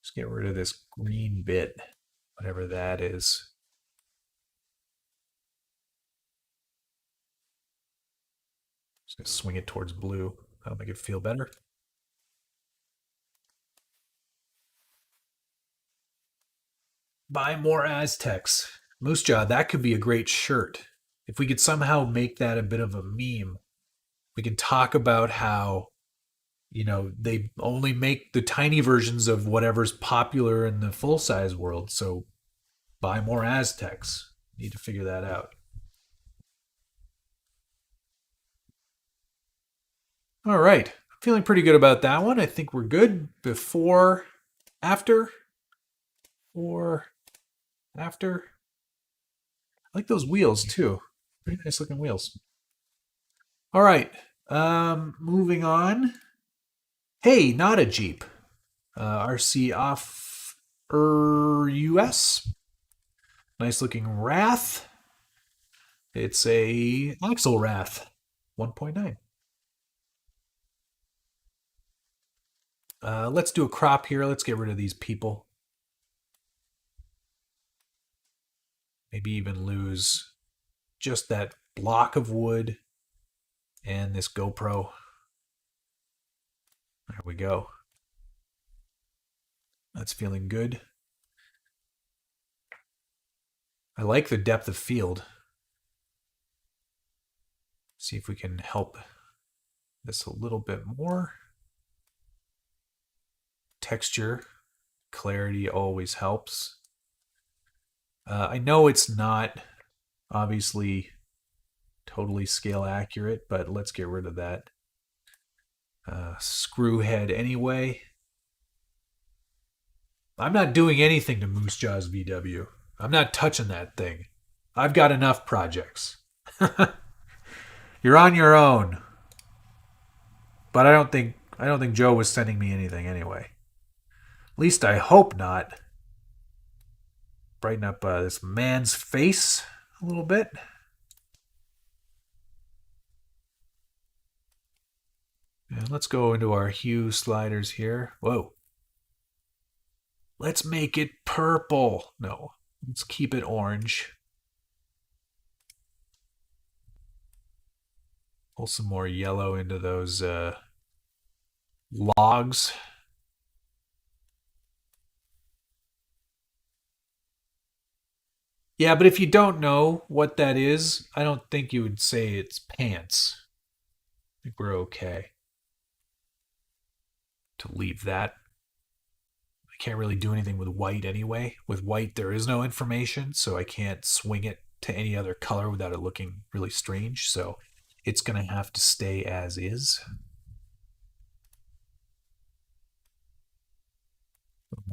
Let's get rid of this green bit, whatever that is. Just gonna swing it towards blue. That'll make it feel better. Buy more Aztecs. Moose Jaw, that could be a great shirt. If we could somehow make that a bit of a meme, we can talk about how, they only make the tiny versions of whatever's popular in the full size world. So buy more Aztecs. Need to figure that out. All right. Feeling pretty good about that one. I think we're good. Before, after, or after. I like those wheels too. Pretty nice looking wheels. All right. Moving on. Hey, not a Jeep. RC off US. Nice looking Wrath. It's a Axle Wrath 1.9. Let's do a crop here. Let's get rid of these people. Maybe even lose just that block of wood and this GoPro. There we go. That's feeling good. I like the depth of field. See if we can help this a little bit more. Texture, clarity always helps. I know it's not obviously totally scale accurate, but let's get rid of that screw head anyway. I'm not doing anything to Moose Jaw's VW. I'm not touching that thing. I've got enough projects. You're on your own. But I don't think Joe was sending me anything anyway. At least I hope not. Brighten up this man's face a little bit. And let's go into our hue sliders here. Whoa. Let's make it purple. No, let's keep it orange. Pull some more yellow into those logs. Yeah, but if you don't know what that is, I don't think you would say it's pants. I think we're okay to leave that. I can't really do anything with white anyway. With white, there is no information, so I can't swing it to any other color without it looking really strange. So it's going to have to stay as is.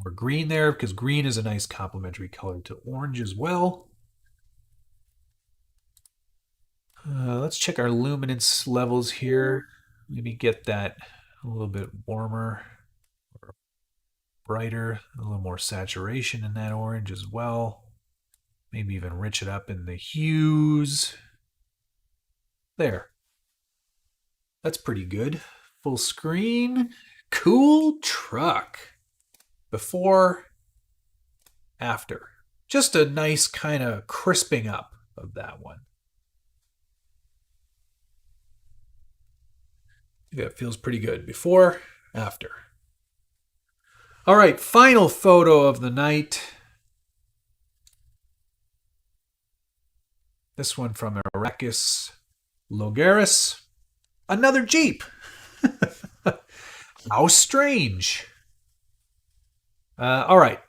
over green there because green is a nice complementary color to orange as well. Let's check our luminance levels here. Maybe get that a little bit warmer or brighter, a little more saturation in that orange as well. Maybe even rich it up in the hues. There. That's pretty good. Full screen. Cool truck. Before, after. Just a nice kind of crisping up of that one. That feels pretty good. Before, after. All right, final photo of the night. This one from Arrakis Logaris. Another Jeep. How strange. All right.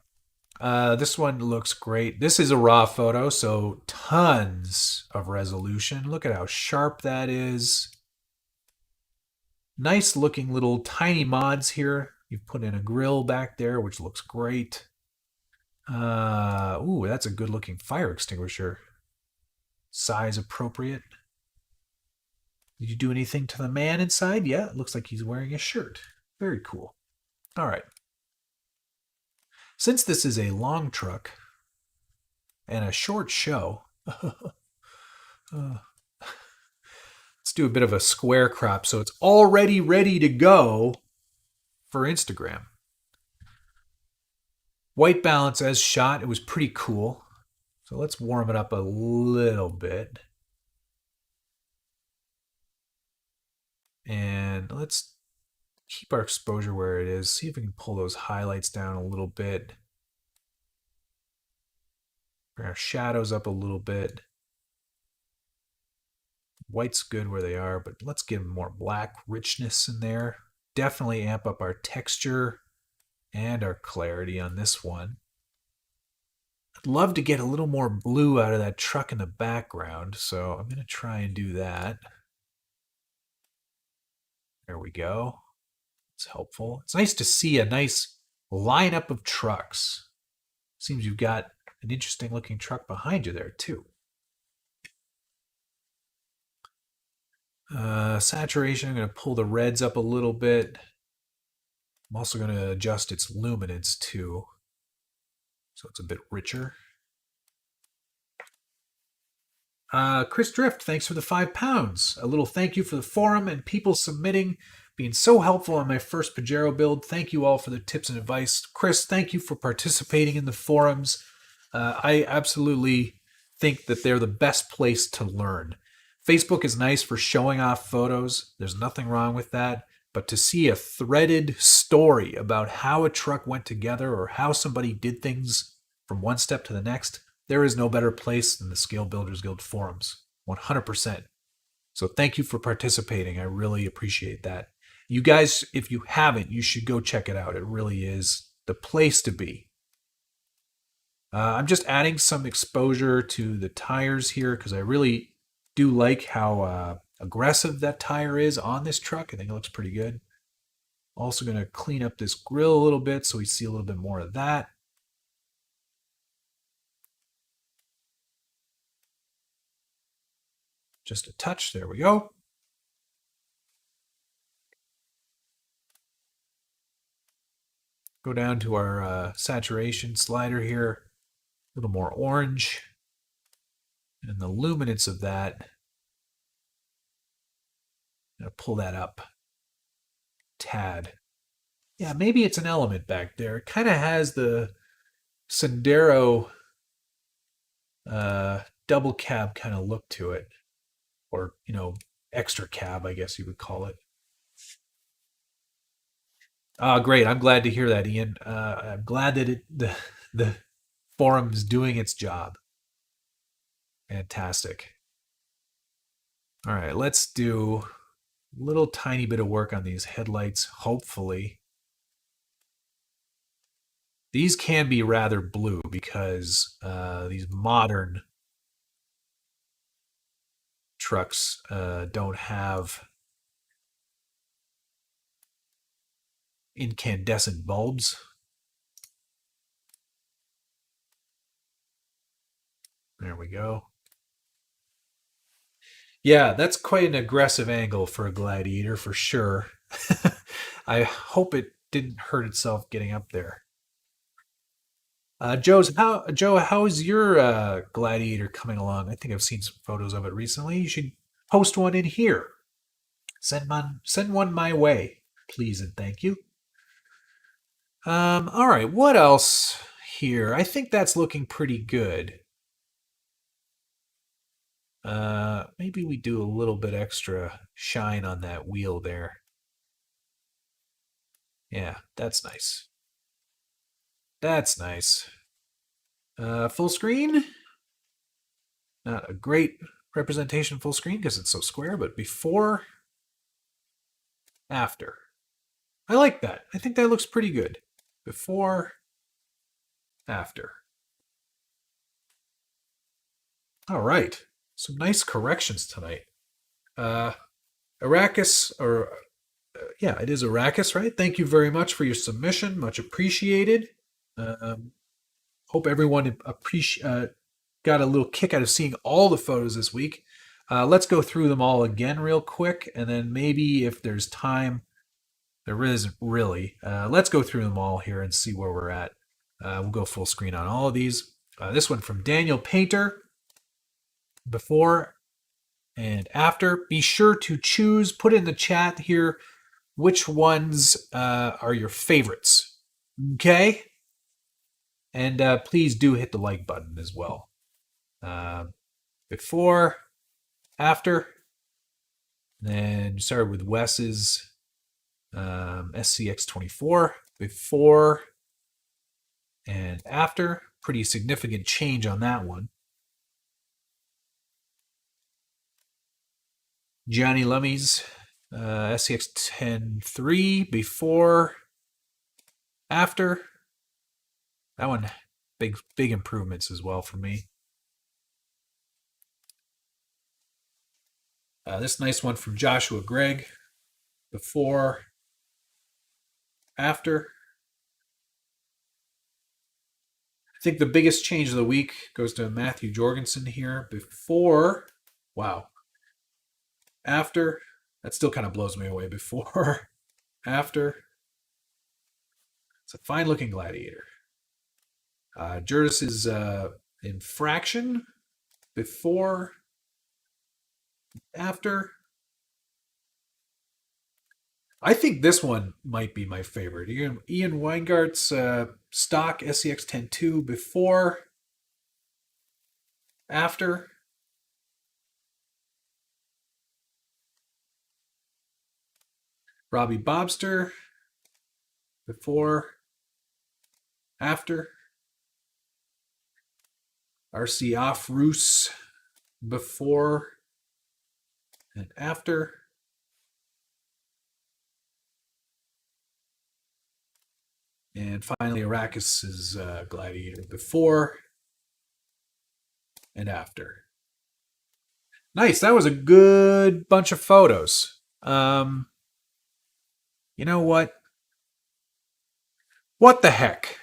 This one looks great. This is a raw photo, so tons of resolution. Look at how sharp that is. Nice looking little tiny mods here. You've put in a grill back there, which looks great. Ooh, that's a good looking fire extinguisher. Size appropriate. Did you do anything to the man inside? Yeah, it looks like he's wearing a shirt. Very cool. All right. Since this is a long truck and a short show, let's do a bit of a square crop so it's already ready to go for Instagram. White balance as shot, it was pretty cool. So let's warm it up a little bit. And let's keep our exposure where it is. See if we can pull those highlights down a little bit. Bring our shadows up a little bit. White's good where they are, but let's give more black richness in there. Definitely amp up our texture and our clarity on this one. I'd love to get a little more blue out of that truck in the background, so I'm going to try and do that. There we go. It's helpful. It's nice to see a nice lineup of trucks. Seems you've got an interesting looking truck behind you there too. Saturation, I'm going to pull the reds up a little bit. I'm also going to adjust its luminance too, so it's a bit richer. Chris Drift, thanks for the £5. A little thank you for the forum and people submitting, being so helpful on my first Pajero build. Thank you all for the tips and advice. Chris, thank you for participating in the forums. I absolutely think that they're the best place to learn. Facebook is nice for showing off photos. There's nothing wrong with that. But to see a threaded story about how a truck went together or how somebody did things from one step to the next, there is no better place than the Scale Builders Guild forums. 100%. So thank you for participating. I really appreciate that. You guys, if you haven't, you should go check it out. It really is the place to be. I'm just adding some exposure to the tires here because I really do like how aggressive that tire is on this truck. I think it looks pretty good. Also going to clean up this grill a little bit so we see a little bit more of that. Just a touch. There we go. Go down to our saturation slider here. A little more orange. And the luminance of that, I'm going to pull that up. Tad. Yeah, maybe it's an element back there. It kind of has the Sendero double cab kind of look to it. Or, you know, extra cab, I guess you would call it. Great. I'm glad to hear that, Ian. I'm glad that the forum's doing its job. Fantastic. All right, let's do a little tiny bit of work on these headlights, hopefully. These can be rather blue because these modern trucks don't have incandescent bulbs. There we go. Yeah, that's quite an aggressive angle for a gladiator for sure. I hope it didn't hurt itself getting up there. Joe, how is your gladiator coming along? I think I've seen some photos of it recently. You should post one in here. Send one my way, please and thank you. All right, what else here? I think that's looking pretty good. Maybe we do a little bit extra shine on that wheel there. Yeah, that's nice. That's nice. Full screen? Not a great representation full screen because it's so square, but before, after. I like that. I think that looks pretty good. Before, after. All right. Some nice corrections tonight. Arrakis, or yeah, it is Arrakis, right? Thank you very much for your submission. Much appreciated. Um, Hope everyone got a little kick out of seeing all the photos this week. Let's go through them all again real quick, and then maybe if there's time, there isn't really. Let's go through them all here and see where we're at. We'll go full screen on all of these. This one from Daniel Painter. Before and after. Be sure to choose, put in the chat here, which ones are your favorites. Okay? And please do hit the like button as well. Before, after. Then started with Wes's SCX24. Before and after. Pretty significant change on that one. Johnny Lummy's SCX-10-3. Before, after. That one, big improvements as well for me. This nice one from Joshua Gregg. Before, after. I think the biggest change of the week goes to Matthew Jorgensen here. Before, wow. After, that still kind of blows me away. Before, after. It's a fine looking gladiator. Jurdis's Infraction. Before, after. I think this one might be my favorite. Ian Weingart's stock SCX-10-2. Before, after. Robbie Bobster. Before, after. RC Off-Roos. Before and after. And finally, Arrakis' Gladiator. Before and after. Nice. That was a good bunch of photos. You know what? What the heck?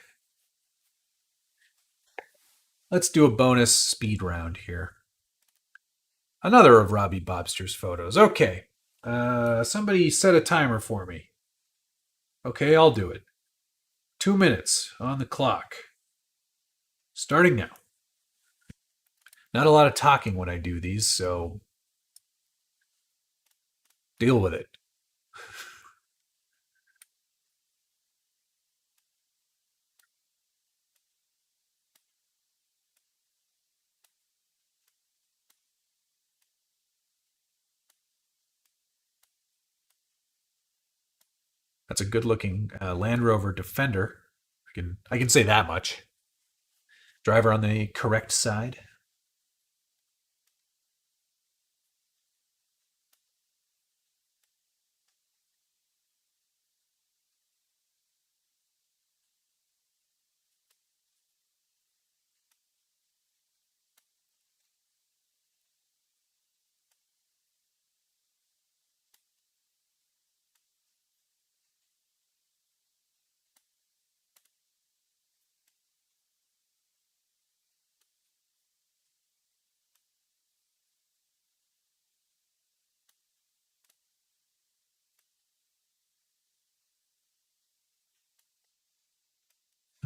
Let's do a bonus speed round here. Another of Robbie Bobster's photos. Okay. Somebody set a timer for me. Okay, I'll do it. 2 minutes on the clock. Starting now. Not a lot of talking when I do these, so deal with it. That's a good-looking Land Rover Defender. I can say that much. Driver on the correct side.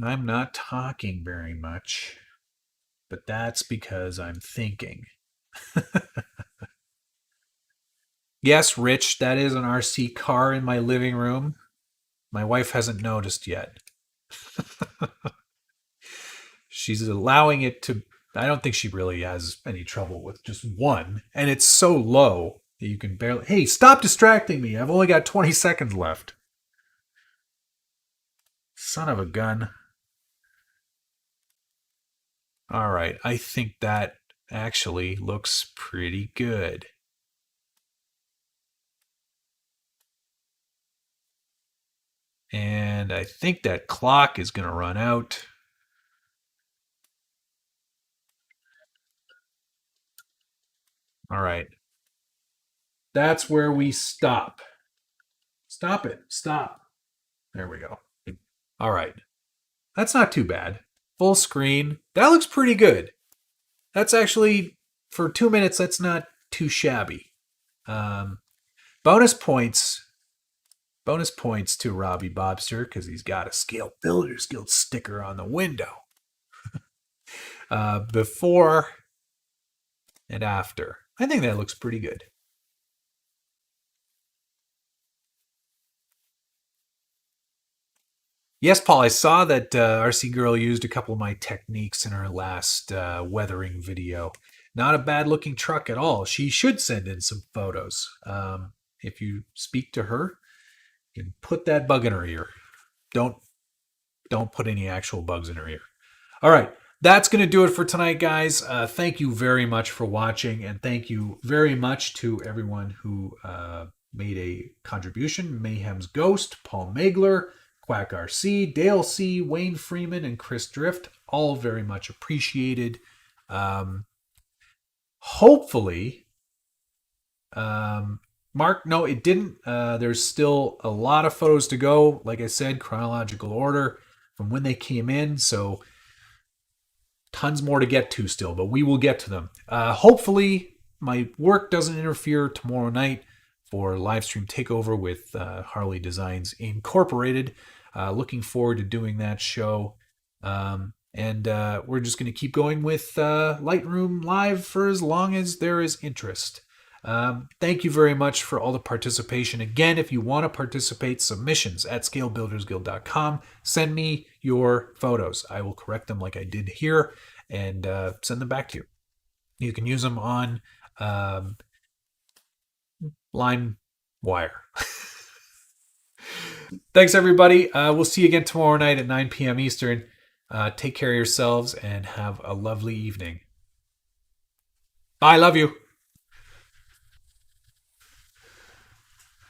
I'm not talking very much, but that's because I'm thinking. Yes, Rich, that is an RC car in my living room. My wife hasn't noticed yet. She's allowing it to. I don't think she really has any trouble with just one. And it's so low that you can barely. Hey, stop distracting me. I've only got 20 seconds left. Son of a gun. All right, I think that actually looks pretty good. And I think that clock is going to run out. All right. That's where we stop. Stop it. Stop. There we go. All right. That's not too bad. Full screen. That looks pretty good. That's actually, for 2 minutes, that's not too shabby. Bonus points. Bonus points to Robbie Bobster because he's got a Scale Builders Guild sticker on the window. Before and after. I think that looks pretty good. Yes, Paul, I saw that RC Girl used a couple of my techniques in her last weathering video. Not a bad looking truck at all. She should send in some photos. If you speak to her, you can put that bug in her ear. Don't put any actual bugs in her ear. All right, that's going to do it for tonight, guys. Thank you very much for watching, and thank you very much to everyone who made a contribution. Mayhem's Ghost, Paul Magler, Quack RC, Dale C, Wayne Freeman, and Chris Drift. All very much appreciated. Hopefully, Mark, no, it didn't. There's still a lot of photos to go. Like I said, chronological order from when they came in. So tons more to get to still, but we will get to them. Hopefully, my work doesn't interfere tomorrow night for live stream takeover with Harley Designs Incorporated. Looking forward to doing that show. And we're just going to keep going with Lightroom Live for as long as there is interest. Thank you very much for all the participation. Again, if you want to participate, submissions at scalebuildersguild.com. Send me your photos. I will correct them like I did here and send them back to you. You can use them on LimeWire. Thanks, everybody. We'll see you again tomorrow night at 9 p.m. Eastern. Take care of yourselves and have a lovely evening. Bye. Love you.